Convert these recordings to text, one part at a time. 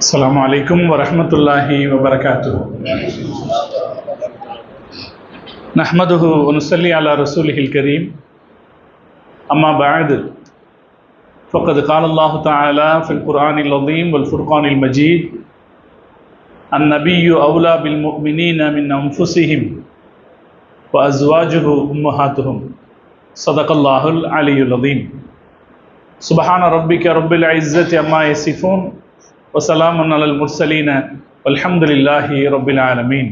அஸ்ஸலாமு அலைக்கும் வரஹ்மத்துல்லாஹி வபரகாத்துஹு. நஹ்மதுஹு வ நுஸல்லி அலா ரசூலிஹில் கரீம். அம்மா பஅது. ஃபக்கத் கால அல்லாஹு தஆலா ஃபில் குர்ஆனில் அஸீம் வல் ஃபுர்கானில் மஜீத். அன்-நபிய்யு அவ்லா பில் முஃமினீன மின் அன்ஃபுஸிஹிம் வ அஸ்வாஜுஹு உம்மஹாத்துஹும். ஸதகல்லாஹுல் அலிய்யுல் அஸீம். சுப்ஹான ரப்பிக ரப்பில் இஸ்ஸத்தி அம்மா யசிஃபூன் وسلام على المرسلين والحمد لله رب العالمين.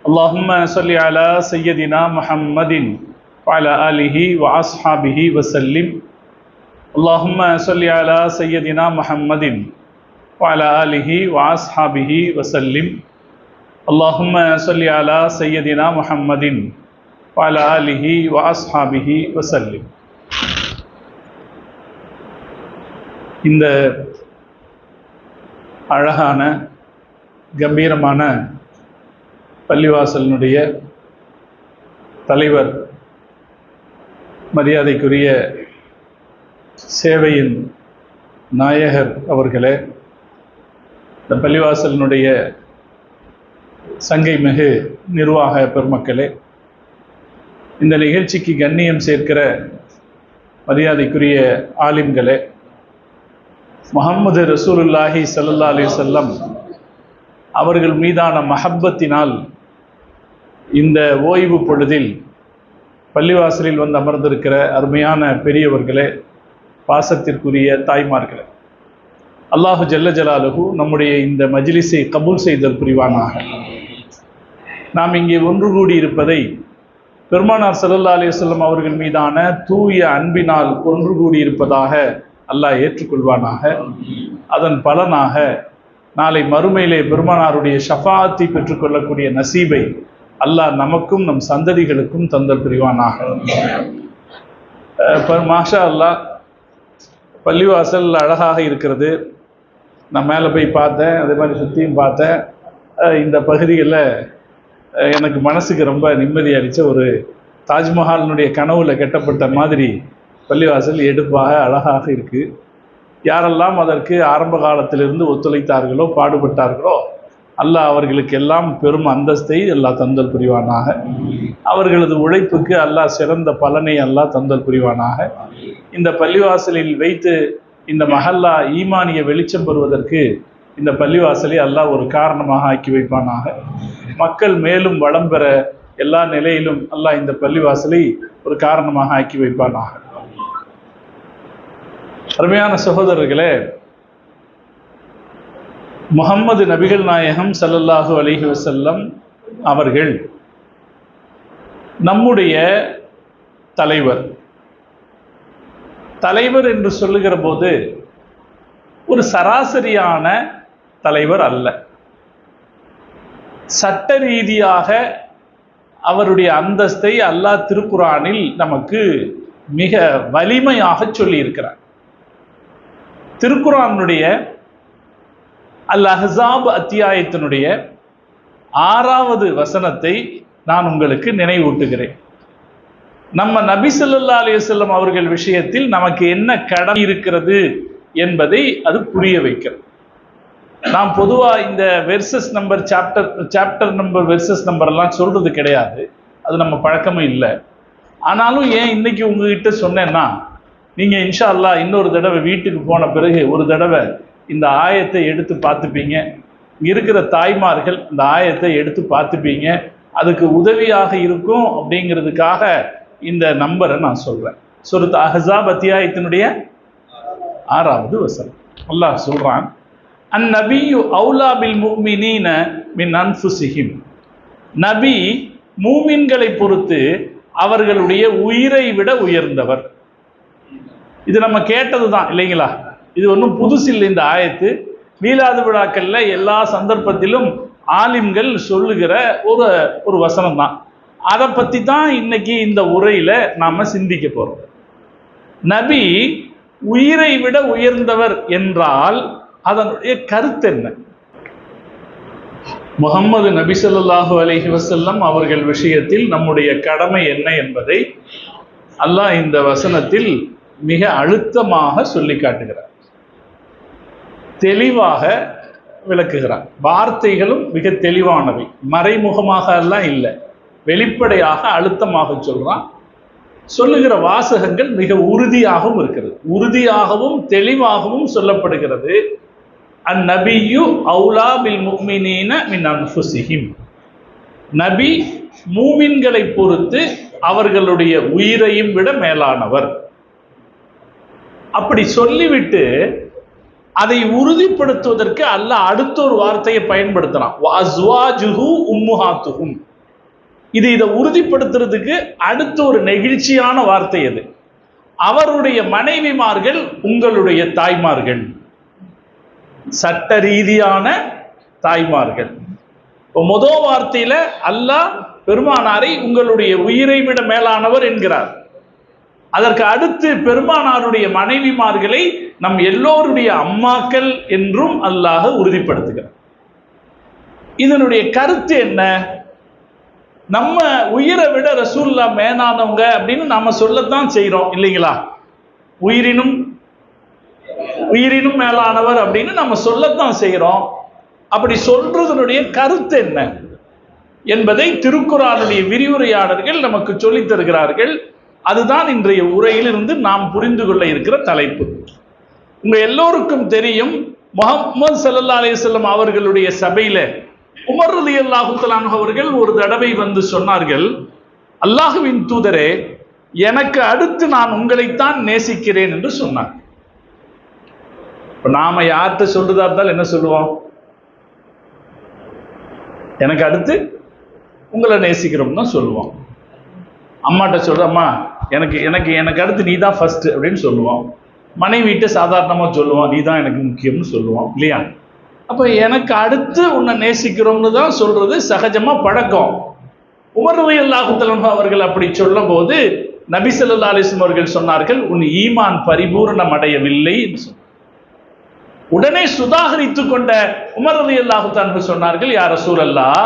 اللهم صل على سيدنا محمد وعلى آله وأصحابه وسلم. اللهم صل على سيدنا محمد وعلى آله وأصحابه وسلم. اللهم صل على سيدنا محمد وعلى آله وأصحابه وسلم. இந்த அழகான கம்பீரமான பள்ளிவாசலினுடைய தலைவர், மரியாதைக்குரிய சேவையின் நாயகர் அவர்களே, இந்த பள்ளிவாசலினுடைய சங்கை மிகு நிர்வாக பெருமக்களே, இந்த நிகழ்ச்சிக்கு கண்ணியம் சேர்க்கிற மரியாதைக்குரிய ஆலிம்களே, முஹம்மது ரசூலுல்லாஹி ஸல்லல்லாஹு அலைஹி வஸல்லம் அவர்கள் மீதான மஹப்பத்தினால் இந்த ஓய்வு பொழுதில் பள்ளிவாசலில் வந்து அமர்ந்திருக்கிற அருமையான பெரியவர்களே, பாசத்திற்குரிய தாய்மார்களே, அல்லாஹு ஜல்ல ஜலாலுஹு நம்முடைய இந்த மஜ்லிஸை கபூல் செய்தல் புரிவானாக. நாம் இங்கே ஒன்று கூடி இருப்பதை பெருமானார் ஸல்லல்லாஹு அலைஹி வஸல்லம் அவர்கள் மீதான தூய அன்பினால் ஒன்று கூடி இருப்பதாக அல்லாஹ் ஏற்றுக்கொள்வானாக. அதன் பலனாக நாளை மறுமையிலே பெருமானாருடைய ஷஃபாஅத்தை பெற்றுக்கொள்ளக்கூடிய நசீபை அல்லாஹ் நமக்கும் நம் சந்ததிகளுக்கும் தந்தல் புரிவானாக. மாஷா அல்லாஹ், பள்ளிவாசல் அழகாக இருக்கிறது. நான் மேலே போய் பார்த்தேன், அதே மாதிரி சுற்றியும் பார்த்தேன். இந்த பகுதிகளில் எனக்கு மனசுக்கு ரொம்ப நிம்மதி அளித்த ஒரு தாஜ்மஹாலினுடைய கனவுல கட்டப்பட்ட மாதிரி பள்ளிவாசல் எடுப்பாக அழகாக இருக்குது. யாரெல்லாம் அதற்கு ஆரம்ப காலத்திலிருந்து ஒத்துழைத்தார்களோ, பாடுபட்டார்களோ, அல்லாஹ் அவர்களுக்கு எல்லாம் பெரும் அந்தஸ்தை அல்லாஹ் தந்தல் புரிவானாக. அவர்களது உழைப்புக்கு அல்லாஹ் சிறந்த பலனை அல்லாஹ் தந்தல் புரிவானாக. இந்த பள்ளிவாசலில் வைத்து இந்த மஹல்லா ஈமானிய வெளிச்சம் பெறுவதற்கு இந்த பள்ளிவாசலை அல்லாஹ் ஒரு காரணமாக ஆக்கி வைப்பானாக. மக்கள் மேலும் வளம் பெற எல்லா நிலையிலும் அல்லாஹ் இந்த பள்ளிவாசலை ஒரு காரணமாக ஆக்கி வைப்பானாக. அருமையான சகோதரர்களே, முஹம்மது நபிகள் நாயகம் ஸல்லல்லாஹு அலைஹி வஸல்லம் அவர்கள் நம்முடைய தலைவர். தலைவர் என்று சொல்லுகிற போது ஒரு சராசரியான தலைவர் அல்ல. சட்ட ரீதியாக அவருடைய அந்தஸ்தை அல்லாஹ் திருக்குர்ஆனில் நமக்கு மிக வலிமையாக சொல்லி இருக்கிறார். திருக்குர்ஆனுடைய அல் அஹ்ஸாப் அத்தியாயத்தினுடைய 6வது வசனத்தை நான் உங்களுக்கு நினைவூட்டுகிறேன். நம்ம நபி ஸல்லல்லாஹு அலைஹி வஸல்லம் அவர்கள் விஷயத்தில் நமக்கு என்ன கடமை இருக்கிறது என்பதை அது புரிய வைக்கிறது. நாம் பொதுவாக இந்த versus number, chapter number, versus number எல்லாம் சொல்றது கிடையாது. அது நம்ம பழக்கமும் இல்லை. ஆனாலும் ஏன் இன்னைக்கு உங்ககிட்ட சொன்னேன்னா, நீங்கள் இன்ஷா அல்லாஹ் இன்னொரு தடவை வீட்டுக்கு போன பிறகு ஒரு தடவை இந்த ஆயத்தை எடுத்து பார்த்துப்பீங்க. இங்கே இருக்கிற தாய்மார்கள் இந்த ஆயத்தை எடுத்து பார்த்துப்பீங்க. அதுக்கு உதவியாக இருக்கும் அப்படிங்கிறதுக்காக இந்த நம்பரை நான் சொல்கிறேன். சூரத் அஹ்ஸாப் அத்தியாயத்தினுடைய 6வது வசனம் அல்லாஹ் சொல்கிறான், அன்-நபிய்யு அவ்லா பில் முஃமினீன மின் அன்ஃபுஸிஹிம். நபி மூமின்களை பொறுத்து அவர்களுடைய உயிரை விட உயர்ந்தவர். இது நம்ம கேட்டது தான் இல்லைங்களா? இது ஒன்றும் புதுசு இல்லை. இந்த ஆயத்து மீலாது விழாக்கள்ல எல்லா சந்தர்ப்பத்திலும் ஆலிம்கள் சொல்லுகிற ஒரு வசனம் தான். அதை பற்றி தான் இன்னைக்கு இந்த உரையில நாம சிந்திக்க போறோம். நபி உயிரை விட உயர்ந்தவர் என்றால் அதனுடைய கருத்து என்ன? முஹம்மது நபி ஸல்லல்லாஹு அலைஹி வஸல்லம் அவர்கள் விஷயத்தில் நம்முடைய கடமை என்ன என்பதை அல்லாஹ் இந்த வசனத்தில் மிக அழுத்தமாக சொல்லி காட்டுகிறார். தெளிவாக விளக்குகிறார். வார்த்தைகளும் மிக தெளிவானவை, மறைமுகமாக எல்லாம் இல்லை, வெளிப்படையாக அழுத்தமாக சொல்றான். சொல்லுகிற வாசகங்கள் மிக உறுதியாகவும் இருக்கிறது, உறுதியாகவும் தெளிவாகவும் சொல்லப்படுகிறது. அந்நபியு அவுலா பில் முஃமினீன மின் அன்ஃபுஸிஹிம், நபி மூமின்களை பொறுத்து அவர்களுடைய உயிரையும் விட மேலானவர். அப்படி சொல்லிவிட்டு அதை உறுதிப்படுத்துவதற்கு அல்லாஹ் அடுத்த ஒரு வார்த்தையை பயன்படுத்தலாம், வஅஸ்வாஜுஹு உம்முஹாத்துஹும். இதை உறுதிப்படுத்துறதுக்கு அடுத்த ஒரு நெகிழ்ச்சியான வார்த்தை அது, அவருடைய மனைவிமார்கள் உங்களுடைய தாய்மார்கள், சட்ட ரீதியான தாய்மார்கள். முதல் வார்த்தையில அல்லாஹ் பெருமானாரை உங்களுடைய உயிரை விட மேலானவர் என்கிறார். அதற்கு அடுத்து பெருமானாருடைய மனைவிமார்களை நம் எல்லோருடைய அம்மாக்கள் என்றும் அல்லாஹ் உறுதிப்படுத்துகிறார். இதனுடைய கருத்து என்ன? நம்ம உயிரை விட ரசூலுல்லாஹ் மேலானவங்க அப்படின்னு நாம சொல்லத்தான் செய்யறோம் இல்லைங்களா? உயிரினும் மேலானவர் அப்படின்னு நம்ம சொல்லத்தான் செய்யறோம். அப்படி சொல்றதனுடைய கருத்து என்ன என்பதை திருக்குர்ஆனுடைய விரிவுரையாளர்கள் நமக்கு சொல்லித் தருகிறார்கள். அதுதான் இன்றைய உரையிலிருந்து நாம் புரிந்து கொள்ள இருக்கிற தலைப்பு. உங்க எல்லோருக்கும் தெரியும், முஹம்மது ஸல்லல்லாஹு அலைஹி வஸல்லம் அவர்களுடைய சபையில உமர் ரலியல்லாஹு தஆலா அன்ஹு அவர்கள் ஒரு தடவை வந்து சொன்னார்கள், அல்லாஹ்வின் தூதரே, எனக்கு அடுத்து நான் உங்களைத்தான் நேசிக்கிறேன் என்று சொன்னார். இப்ப நாம யார்கிட்ட சொல்றதா இருந்தாலும் என்ன சொல்லுவோம்? எனக்கு அடுத்து உங்களை நேசிக்கிறோம் தான் சொல்லுவோம். அம்மாட்ட சொல்ற, அம்மா எனக்கு எனக்கு எனக்கு அடுத்து நீ தான் ஃபர்ஸ்ட் அப்படின்னு சொல்லுவோம். மனைவிட்ட சாதாரணமா சொல்லுவோம், நீ தான் எனக்கு முக்கியம்னு சொல்லுவோம் இல்லையா? அப்ப எனக்கு அடுத்து உன்னை நேசிக்கிறோம்னு தான் சொல்றது சகஜமா பழக்கம். உமர் ரலியல்லாஹு தஆலா அவர்கள் அப்படி சொல்லும் போது நபி ஸல்லல்லாஹு அலைஹி வஸல்லம் அவர்கள் சொன்னார்கள், உன் ஈமான் பரிபூர்ணம் அடையவில்லை என்று சொன்னார். உடனே சுதாகரித்துக் கொண்ட உமர் ரலியல்லாஹு தஆலா சொன்னார்கள், யா ரசூலல்லாஹ்,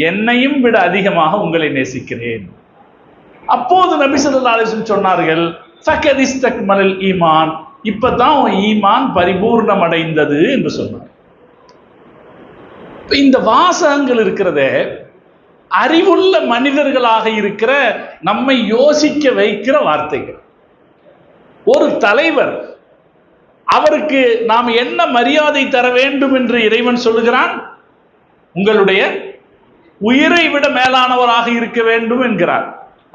என்னையும் விட அதிகமாக உங்களை நேசிக்கிறேன். அப்போது நபி ஸல்லல்லாஹு அலைஹி வஸல்லம் சொன்னார்கள், ஃபகத் இஸ்தக்மலல் ஈமான், இப்பதான் உன் ஈமான் பரிபூர்ணம் அடைந்தது என்று சொன்னார். இந்த வாசகங்கள் இருக்கிறதே, அறிவுள்ள மனிதர்களாக இருக்கிற நம்மை யோசிக்க வைக்கிற வார்த்தைகள். ஒரு தலைவர், அவருக்கு நாம் என்ன மரியாதை தர வேண்டும் என்று இறைவன் சொல்லுகிறான்? உங்களுடைய உயிரை விட மேலானவராக இருக்க வேண்டும் என்கிறார்.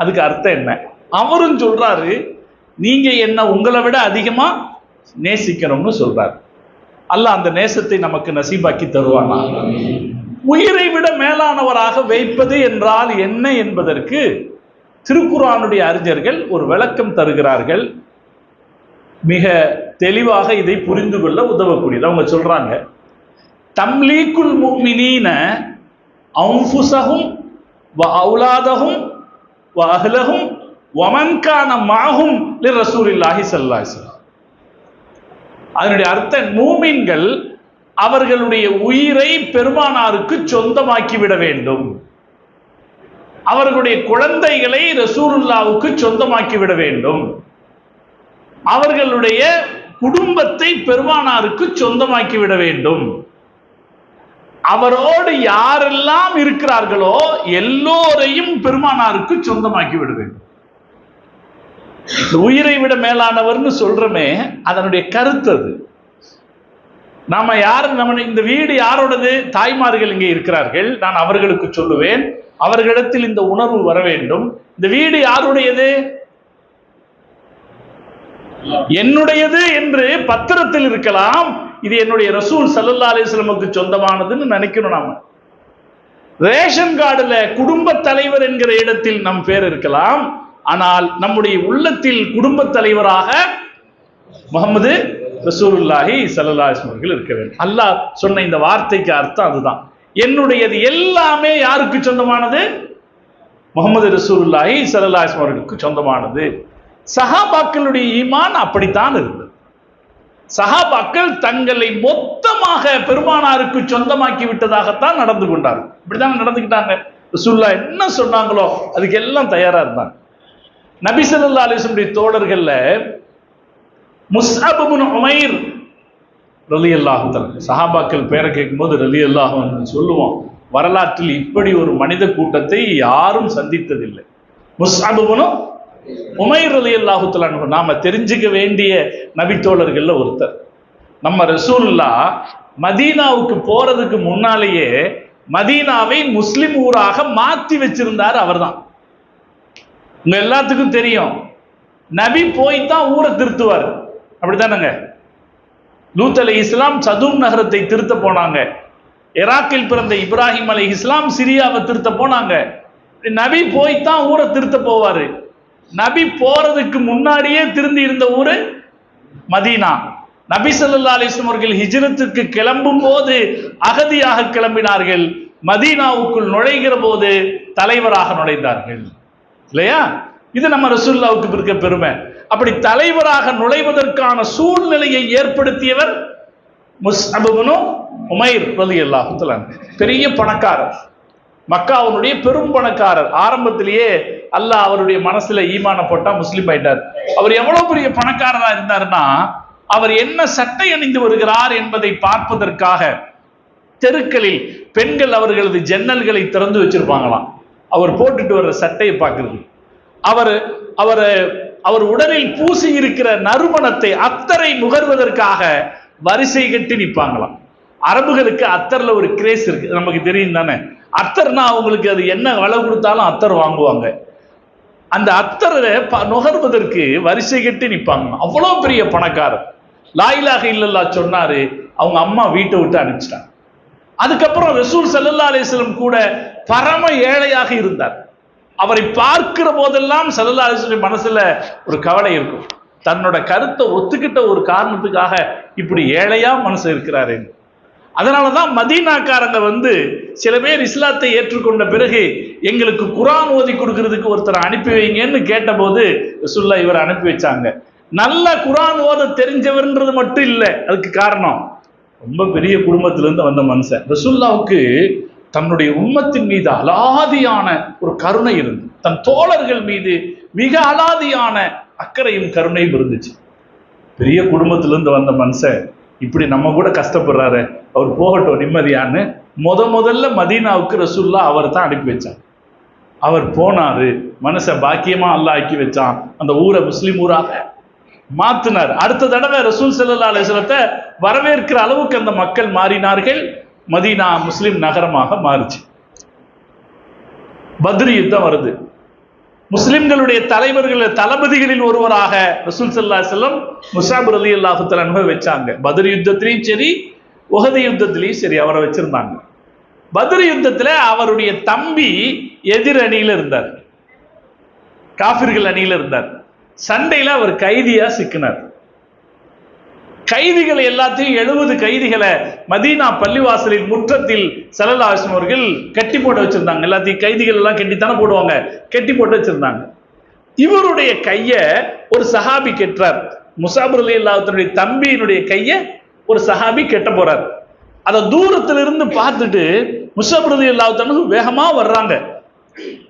அதுக்கு அர்த்தம் என்ன? அவரும் சொல்றாரு, நீங்க என்ன உங்களை விட அதிகமா நேசிக்கணும்னு சொல்றாரு. அல்லாஹ் அந்த நேசத்தை நமக்கு நசீபாக்கி தருவானா? உயிரை விட மேலானவராக வைப்பது என்றால் என்ன என்பதற்கு திருக்குர்ஆனுடைய அறிஞர்கள் ஒரு விளக்கம் தருகிறார்கள். மிக தெளிவாக இதை புரிந்து கொள்ள உதவக்கூடியது. அவங்க சொல்றாங்க, தம்லீக்குல் முஃமினீன அன்ஃபுஸஹும் வ அவுலாதஹும் வ அஹ்லஹும் வ மன் கான மஅஹும் லிரசூலில்லாஹி ஸல்லல்லாஹு அலைஹி வஸல்லம். அதனுடைய அர்த்தம், மூமின்கள் அவர்களுடைய உயிரை பெருமானாருக்கு சொந்தமாக்கி விட வேண்டும், அவர்களுடைய குழந்தைகளை ரசூலுல்லாஹ்வுக்கு சொந்தமாக்கி விட வேண்டும், அவர்களுடைய குடும்பத்தை பெருமானாருக்கு சொந்தமாக்கி விட வேண்டும், அவரோடு யாரெல்லாம் இருக்கிறார்களோ எல்லோரையும் பெருமானாருக்கு சொந்தமாக்கி விட வேண்டும். உயிரை விட மேலானவர்னு சொல்றமே, அதனுடைய கருத்து அது. நாம யாரு, நம்ம இந்த வீடு யாரோடது? தாய்மார்கள் இங்கே இருக்கிறார்கள், நான் அவர்களுக்கு சொல்லுவேன், அவர்களிடத்தில் இந்த உணர்வு வர வேண்டும். இந்த வீடு யாருடையது? என்னுடையது என்று பத்திரத்தில் இருக்கலாம், இது என்னுடைய ரசூல் ஸல்லல்லாஹு அலைஹி வஸல்லமுக்கு சொந்தமானதுன்னு நினைக்கணும். நாம ரேஷன் கார்டுல குடும்ப தலைவர் என்கிற இடத்தில் நம் பேர் இருக்கலாம், ஆனால் நம்முடைய உள்ளத்தில் குடும்ப தலைவராக முஹம்மது ரசூலுல்லாஹி ஸல்லல்லாஹு அலைஹி வஸல்லம் அவர்கள் இருக்க வேண்டும். அல்லாஹ் சொன்ன இந்த வார்த்தைக்கு அர்த்தம் அதுதான். என்னுடையது எல்லாமே யாருக்கு சொந்தமானது? முஹம்மது ரசூலுல்லாஹி ஸல்லல்லாஹு அலைஹி வஸல்லம் அவர்களுக்கு சொந்தமானது. சஹாபாக்களுடைய ஈமான் அப்படித்தான் இருந்தது. சஹாபாக்கள் தங்களை மொத்தமாக பெருமானாருக்கு சொந்தமாக்கி விட்டதாகத்தான் நடந்து கொண்டார்கள். இப்படிதான் நடந்துக்கிட்டாங்க. ரசூலுல்லாஹ் என்ன சொன்னாங்களோ அதுக்கு எல்லாம் தயாரா இருந்தாங்க. நபி ஸல்லல்லாஹு அலைஹி வஸல்லம் தோழர்கள்ல முஸ்அப் இப்னு உமைர் ரலியல்லாஹு தஆலா. சஹாபாக்கள் பேரை கேட்கும்போது ரலியல்லாஹு அன்ஹு சொல்லுவோம். வரலாற்றில் இப்படி ஒரு மனித கூட்டத்தை யாரும் சந்தித்ததில்லை. முஸ்அப் இப்னு உமைர் ரலியல்லாஹு தஆலா அன்ஹு நாம தெரிஞ்சுக்க வேண்டிய நபித்தோழர்கள்ல ஒருத்தர். நம்ம ரசூலுல்லாஹ் மதீனாவுக்கு போறதுக்கு முன்னாலேயே மதீனாவை முஸ்லிம் ஊராக மாத்தி வச்சிருந்தார் அவர்தான். உங்க எல்லாத்துக்கும் தெரியும், நபி போய்தான் ஊரை திருத்துவார், அப்படித்தானங்க? லூத் அலைஹிஸ்ஸலாம் சதூம் நகரத்தை திருத்த போனாங்க. ஈராக்கில் பிறந்த இப்ராஹிம் அலைஹிஸ்ஸலாம் சிரியாவை திருத்த போனாங்க. நபி போய்தான் ஊரை திருத்த போவாரு. நபி போறதுக்கு முன்னாடியே திருந்தி இருந்த ஊரு மதீனா. நபி ஸல்லல்லாஹு அலைஹி வஸல்லம் அவர்கள் ஹிஜ்ரத்துக்கு கிளம்பும் போது அகதியாக கிளம்பினார்கள். மதீனாவுக்குள் நுழைகிற போது தலைவராக நுழைந்தார்கள், இல்லையா? இது நம்ம ரசூலுல்லாஹ்வுக்கு இருக்க பெருமை. அப்படி தலைவராக நுழைவதற்கான சூழ்நிலையை ஏற்படுத்தியவர் முஸ்அப் இப்னு உமைர் ரலியல்லாஹு தஆலா. பெரிய பணக்காரர், மக்காவுடைய பெரும் பணக்காரர். ஆரம்பத்திலேயே அல்லாஹ் அவருடைய மனசுல ஈமான போட்டா முஸ்லிம் ஆயிட்டார். அவர் எவ்வளவு பெரிய பணக்காரரா இருந்தாருன்னா, அவர் என்ன சட்டை அணிந்து வருகிறார் என்பதை பார்ப்பதற்காக தெருக்களில் பெண்கள் அவர்களது ஜன்னல்களை திறந்து வச்சிருப்பாங்களாம். அவர் போட்டுட்டு வர்ற சட்டையை பார்க்கிறது. அவர் அவர் அவர் உடலில் பூசி இருக்கிற நறுமணத்தை அத்தரை நுகர்வதற்காக வரிசை கட்டி நிற்பாங்களாம். அரபுகளுக்கு அத்தர்ல ஒரு கிரேஸ் இருக்கு, நமக்கு தெரியும் தானே? அத்தர்னா அவங்களுக்கு அது என்ன விலை கொடுத்தாலும் அத்தர் வாங்குவாங்க. அந்த அத்தரை நுகர்வதற்கு வரிசை கட்டி நிற்பாங்க. அவ்வளோ பெரிய பணக்காரர். லா இலாஹ இல்லல்லாஹ் சொன்னாரு, அவங்க அம்மா வீட்டை விட்டு அனுப்பிச்சிட்டாங்க. அதுக்கப்புறம் ரசூல் ஸல்லல்லாஹு அலைஹி வஸல்லம் கூட பரம ஏழையாக இருந்தார். அவரை பார்க்கிற போதெல்லாம் ஸல்லல்லாஹு அலைஹி வஸல்லம் மனசுல ஒரு கவலை இருக்கும். தன்னோட கருத்தை ஒத்துக்கிட்ட ஒரு காரணத்துக்காக இப்படி ஏழையா மனசு இருக்கிறாரு. அதனாலதான் மதீனாக்காரங்க சில பேர் இஸ்லாத்தை ஏற்றுக்கொண்ட பிறகு எங்களுக்கு குர்ஆன் ஓதி கொடுக்கிறதுக்கு ஒருத்தர் அனுப்பி வைங்கன்னு கேட்டபோது ரசூலுல்லாஹ் இவர் அனுப்பி வச்சாங்க. நல்ல குர்ஆன் ஓத தெரிஞ்சவர்ன்றது மட்டும் இல்லை, அதுக்கு காரணம் ரொம்ப பெரிய குடும்பத்திலிருந்து வந்த மனுஷன். ரசூலுல்லாஹ்வுக்கு தன்னுடைய உம்மத்தின் மீது அலாதியான ஒரு கருணை இருந்து, தன் தோழர்கள் மீது மிக அலாதியான அக்கறையும் கருணையும் இருந்துச்சு. பெரிய குடும்பத்திலிருந்து வந்த மனுஷன் இப்படி நம்ம கூட கஷ்டப்படுறாரு, அவர் போகட்டும் நிம்மதியான்னு முதல்ல மதீனாவுக்கு ரசூலுல்லாஹ் அவர் தான் அனுப்பி வச்சாங்க. அவர் போனாரு, மனுஷன் பாக்கியமா அல்லாஹ் ஆக்கி வச்சான். அந்த ஊரை முஸ்லிம் ஊராக மாத்தினார். அடுத்த தடவை ரசூல் ஸல்லல்லாஹு அலைஹி வஸல்லத்தை வரவேற்கிற அளவுக்கு அந்த மக்கள் மாறினார்கள். மதீனா முஸ்லிம் நகரமாக மாறுச்சு. பத்ர் யுத்தம் வருது. முஸ்லிம்களுடைய தலைவர்கள் தளபதிகளில் ஒருவராக ரசூல் ஸல்லல்லாஹு அலைஹி வஸல்லம் முஸஅப் ரலியல்லாஹு தஆலா அன்ஹு வச்சாங்க. பத்ர் யுத்தத்திலையும் சரி, உஹது யுத்தத்திலையும் சரி அவரை வச்சிருந்தாங்க. பத்ர் யுத்தத்துல அவருடைய தம்பி எதிர் அணியில இருந்தார், காஃபிர்கள் அணியில இருந்தார். சண்டையில அவர் கைதியா சிக்கினார். கைதிகளை எல்லாத்தையும் 70 கைதிகளை மதீனா பள்ளிவாசலின் முற்றத்தில் ஸல்லல்லாஹு அலைஹி வஸல்லம் அவர்கள் கட்டி போட்டு வச்சிருந்தாங்க. எல்லாத்தையும் கைதிகள் எல்லாம் கட்டித்தானே போடுவாங்க, கட்டி போட்டு வச்சிருந்தாங்க. இவருடைய கைய ஒரு சஹாபி கெட்டுறார். முஸஅப் ரலியல்லாஹு தஆலா தம்பியினுடைய கைய ஒரு சஹாபி கெட்ட போறார். அதை தூரத்துல இருந்து பார்த்துட்டு முஸஅப் ரலியல்லாஹு தஆலா வேகமா வர்றாங்க.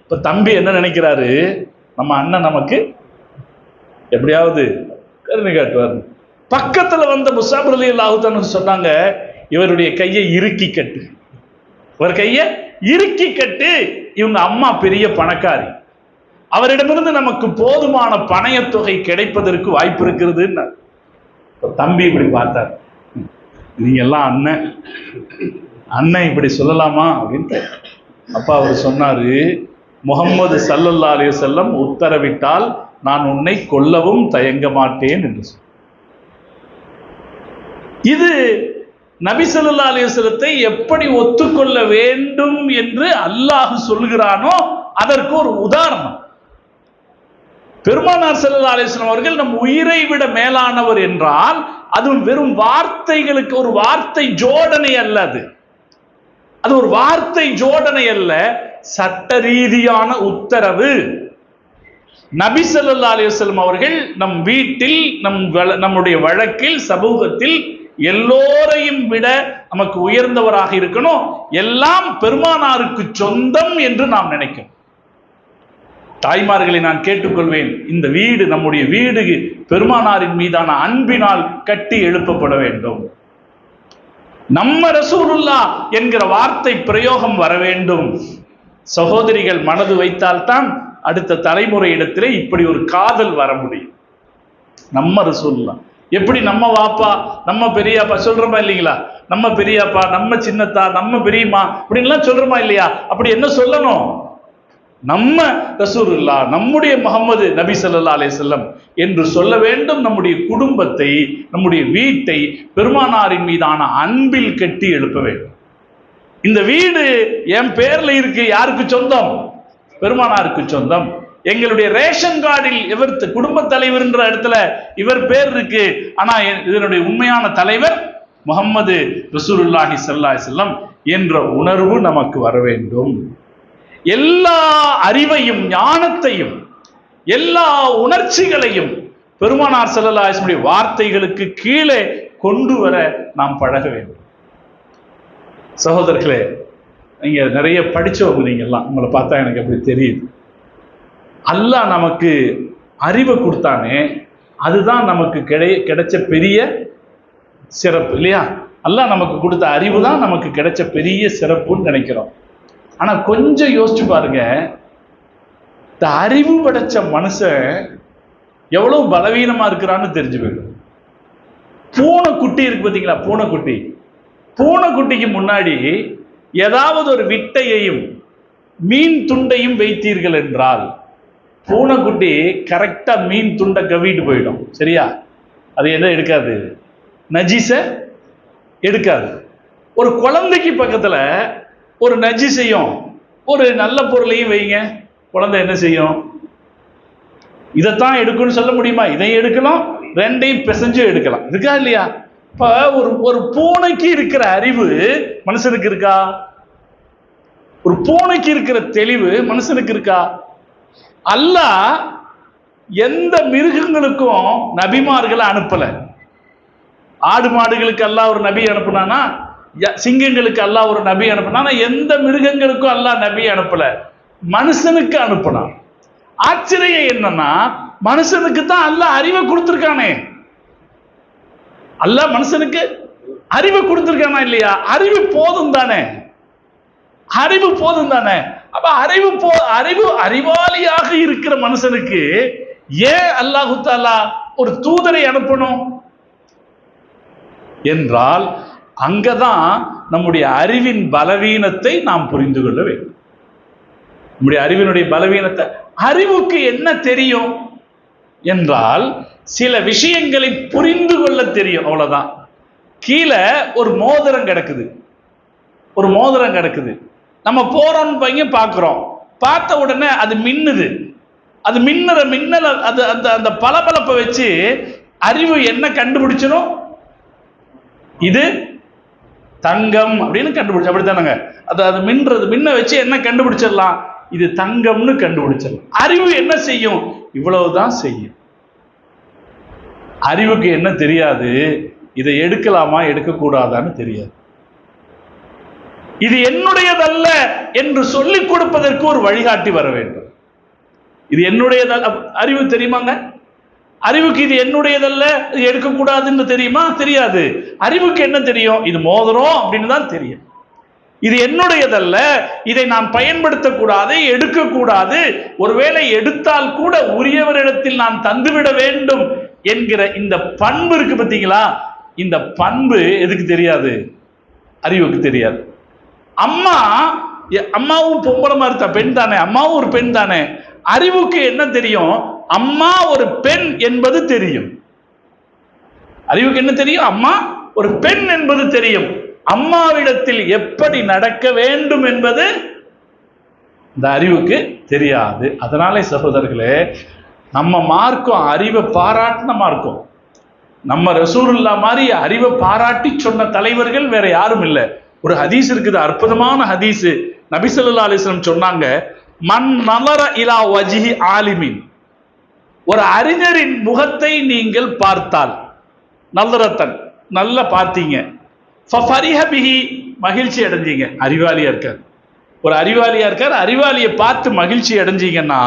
இப்ப தம்பி என்ன நினைக்கிறாரு, நம்ம அண்ணன் நமக்கு எப்படியாவது கருணை காட்டுவார். பக்கத்துல வந்த முஸஅப் ரலியல்லாஹு தஆலா சொன்னாங்க, இவருடைய கையை இறுக்கி கட்டு, இவர் கையை இறுக்கி கட்டு, இவங்க அம்மா பெரிய பணக்காரி, அவரிடமிருந்து நமக்கு போதுமான பணயத்தொகை கிடைப்பதற்கு வாய்ப்பு இருக்கிறது. தம்பி இப்படி பார்த்தார், நீங்க எல்லாம் அண்ணன் அண்ணன் இப்படி சொல்லலாமா அப்படின்னு. அப்ப அவர் சொன்னாரு, முஹம்மது ஸல்லல்லாஹு அலைஹி வஸல்லம் உத்தரவிட்டால் நான் உன்னை கொல்லவும் தயங்க மாட்டேன் என்று சொன்னார். இது நபி ஸல்லல்லாஹு அலைஹி வஸல்லத்தை எப்படி ஒத்துக்கொள்ள வேண்டும் என்று அல்லாஹ் சொல்கிறானோ அதற்கு ஒரு உதாரணம். பெருமானார் ஸல்லல்லாஹு அலைஹி வஸல்லம் அவர்கள் நம் உயிரை விட மேலானவர் என்றால் அது வெறும் வார்த்தைகளுக்கு ஒரு வார்த்தை ஜோடனை அல்ல, அது ஒரு வார்த்தை ஜோடனை அல்ல, சட்ட ரீதியான உத்தரவு. நபி ஸல்லல்லாஹு அலைஹி வஸல்லம் அவர்கள் நம் வீட்டில் நம்முடைய வழக்கில் சமூகத்தில் எல்லோரையும் விட நமக்கு உயர்ந்தவராக இருக்கணும், எல்லாம் பெருமானாருக்கு சொந்தம் என்று நாம் நினைக்கிறோம். தாய்மார்களை நான் கேட்டுக்கொள்வேன், இந்த வீடு நம்முடைய வீடு பெருமானாரின் மீதான அன்பினால் கட்டி எழுப்பப்பட வேண்டும். நம்ம ரசூலுல்லாஹ் என்கிற வார்த்தை பிரயோகம் வர வேண்டும். சகோதரிகள் மனது வைத்தால்தான் அடுத்த தலைமுறையிடத்திலே இப்படி ஒரு காதல் வர முடியும். நம்ம ரசூலுல்லாஹ் எப்படி நம்ம வாப்பா நம்ம பெரியப்பா சொல்றோமா இல்லைங்களா? நம்ம பெரியப்பா நம்ம சின்னத்தா நம்ம பெரியம்மா அப்படின்லாம் சொல்றோமா இல்லையா? அப்படி என்ன சொல்லணும்? நம்ம ரசூலுல்லாஹ் நம்முடைய முஹம்மது நபி ஸல்லல்லாஹு அலைஹி வஸல்லம் என்று சொல்ல வேண்டும். நம்முடைய குடும்பத்தை நம்முடைய வீட்டை பெருமானாரின் மீதான அன்பில் கட்டி எழுப்ப வேண்டும். இந்த வீடு என் பேர்ல இருக்கு, யாருக்கு சொந்தம்? பெருமானாருக்கு சொந்தம். எங்களுடைய ரேஷன் கார்டில் இவர் குடும்ப தலைவர் என்ற இடத்துல இவர் பேர் இருக்கு, ஆனா இதனுடைய உண்மையான தலைவர் முஹம்மது ரசூலுல்லாஹி ஸல்லல்லாஹு அலைஹி வஸல்லம் என்ற உணர்வு நமக்கு வர வேண்டும். எல்லா அறிவையும் ஞானத்தையும் எல்லா உணர்ச்சிகளையும் பெருமானார் ஸல்லல்லாஹு அலைஹி வஸல்லம் வார்த்தைகளுக்கு கீழே கொண்டு வர நாம் பழக வேண்டும். சகோதரர்களே, நீங்க நிறைய படிச்சவங்க, நீங்க எல்லாம் உங்களை பார்த்தா எனக்கு அப்படி தெரியுது. அல்லாஹ் நமக்கு அறிவை கொடுத்தானே, அதுதான் நமக்கு கிடைச்ச பெரிய சிறப்பு இல்லையா? அல்லாஹ் நமக்கு கொடுத்த அறிவு தான் நமக்கு கிடைச்ச பெரிய சிறப்புன்னு நினைக்கிறோம். ஆனா கொஞ்சம் யோசிச்சு பாருங்க, இந்த அறிவு படைச்ச மனுஷன் எவ்வளவு பலவீனமா இருக்கிறான்னு தெரிஞ்சு போயிடும். பூனைக்குட்டி இருக்கு பார்த்தீங்களா? பூனைக்குட்டிக்கு முன்னாடி ஏதாவது ஒரு விட்டையையும் மீன் துண்டையும் வைத்தீர்கள் என்றால் பூனைக்குட்டி கரெக்டா மீன் துண்டை கவிட்டு போயிடும். சரியா? அது என்ன எடுக்காது, நஜீஸ எடுக்காது. ஒரு குழந்தைக்கு பக்கத்துல ஒரு நஜீஸையும் ஒரு நல்ல பொருளையும் வைங்க, குழந்தை என்ன செய்யும்? இதைத்தான் எடுக்கும்னு சொல்ல முடியுமா? இதையும் எடுக்கலாம், ரெண்டையும் பிசைஞ்சு எடுக்கலாம். இருக்கா இல்லையா? இப்ப ஒரு பூனைக்கு இருக்கிற அறிவு மனுஷனுக்கு இருக்கா? ஒரு பூனைக்கு இருக்கிற தெளிவு மனுஷனுக்கு இருக்கா? அல்லாஹ் எந்த மிருகங்களுக்கும் நபிமார்களை அனுப்பல. ஆடு மாடுகளுக்கு அல்லாஹ் ஒரு நபி அனுப்புனானா, சிங்கங்களுக்கு அல்லாஹ் ஒரு நபி அனுப்புனா, எந்த மிருகங்களுக்கும் அல்லாஹ் நபி அனுப்பல, மனுஷனுக்கு அனுப்புனான். ஆச்சரியம் என்னன்னா, மனுஷனுக்கு தான் அல்லாஹ் அறிவை கொடுத்திருக்கானே. அல்லாஹ் மனுஷனுக்கு அறிவை கொடுத்திருக்கானா இல்லையா? அறிவு போதும் தானே, அறிவு போதும் தானே. அப்ப அறிவாளியாக இருக்கிற மனுஷனுக்கு ஏன் அல்லாஹு தஆலா ஒரு தூதரை அனுப்பணும் என்றால், அங்கதான் நம்முடைய அறிவின் பலவீனத்தை நாம் புரிந்து கொள்ள வேண்டும். நம்முடைய அறிவினுடைய பலவீனத்தை, அறிவுக்கு என்ன தெரியும் என்றால் சில விஷயங்களை புரிந்து கொள்ள தெரியும், அவ்வளவுதான். கீழே ஒரு மோதிரம் கிடக்குது, நம்ம போறோம் பையன் பார்க்கிறோம், பார்த்த உடனே அது மின்னுது. அது மின்னல அது அந்த பளபளப்பை வச்சு அறிவு என்ன கண்டுபிடிச்சிடும்? இது தங்கம் அப்படின்னு கண்டுபிடிச்சு, அப்படித்தானங்க? அது மின்ன வச்சு என்ன கண்டுபிடிச்சிடலாம்? இது தங்கம்னு கண்டுபிடிச்சிடலாம். அறிவு என்ன செய்யும்? இவ்வளவுதான் செய்யும். அறிவுக்கு என்ன தெரியாது? இதை எடுக்கலாமா எடுக்கக்கூடாதான்னு தெரியாது. இது என்னுடையதல்ல என்று சொல்லிக் கொடுப்பதற்கு ஒரு வழிகாட்டி வர வேண்டும். இது என்னுடையதல்ல, அறிவு தெரியுமாங்க? அறிவுக்கு இது என்னுடையதல்ல, இது எடுக்கக்கூடாதுன்னு தெரியுமா? தெரியாது. அறிவுக்கு என்ன தெரியும்? இது மோதிரம் அப்படின்னு தான் தெரியும். இது என்னுடையதல்ல, இதை நான் பயன்படுத்தக்கூடாது, எடுக்கக்கூடாது, ஒருவேளை எடுத்தால் கூட உரியவரிடத்தில் நான் தந்துவிட வேண்டும் என்கிற இந்த பண்பு இருக்கு பார்த்தீங்களா? இந்த பண்பு எதுக்கு தெரியாது? அறிவுக்கு தெரியாது. அம்மாவும் பொம்பளை மாதிரி தான், பெண் தானே, அம்மாவும் ஒரு பெண் தானே. அறிவுக்கு என்ன தெரியும்? அம்மா ஒரு பெண் என்பது தெரியும். அறிவுக்கு என்ன தெரியும்? அம்மா ஒரு பெண் என்பது தெரியும். அம்மாவிடத்தில் எப்படி நடக்க வேண்டும் என்பது இந்த அறிவுக்கு தெரியாது. அதனாலே சகோதரர்களே, நம்ம மார்க்கம் அறிவை பாராட்டின மார்க்கம். நம்ம ரசூலுல்லாஹ் மாதிரி அறிவை பாராட்டி சொன்ன தலைவர்கள் வேற யாரும் இல்லை. ஒரு ஹதீஸ் இருக்குது, அற்புதமான ஹதீஸ். நபி ஸல்லல்லாஹு அலைஹி வஸல்லம் சொன்னாங்க, மன் நலர இலா வஜ்ஹி ஆலிமின், ஒரு அறிஞரின் முகத்தை நீங்கள் பார்த்தால், நல்லரத்தன் நல்ல பார்த்தீங்க, ஃபஃபரிஹ பிஹி, மகிழ்ச்சி அடைஞ்சீங்க. அறிவாளியா இருக்கார், ஒரு அறிவாளியா இருக்கார், அறிவாளியை பார்த்து மகிழ்ச்சி அடைஞ்சீங்கன்னா,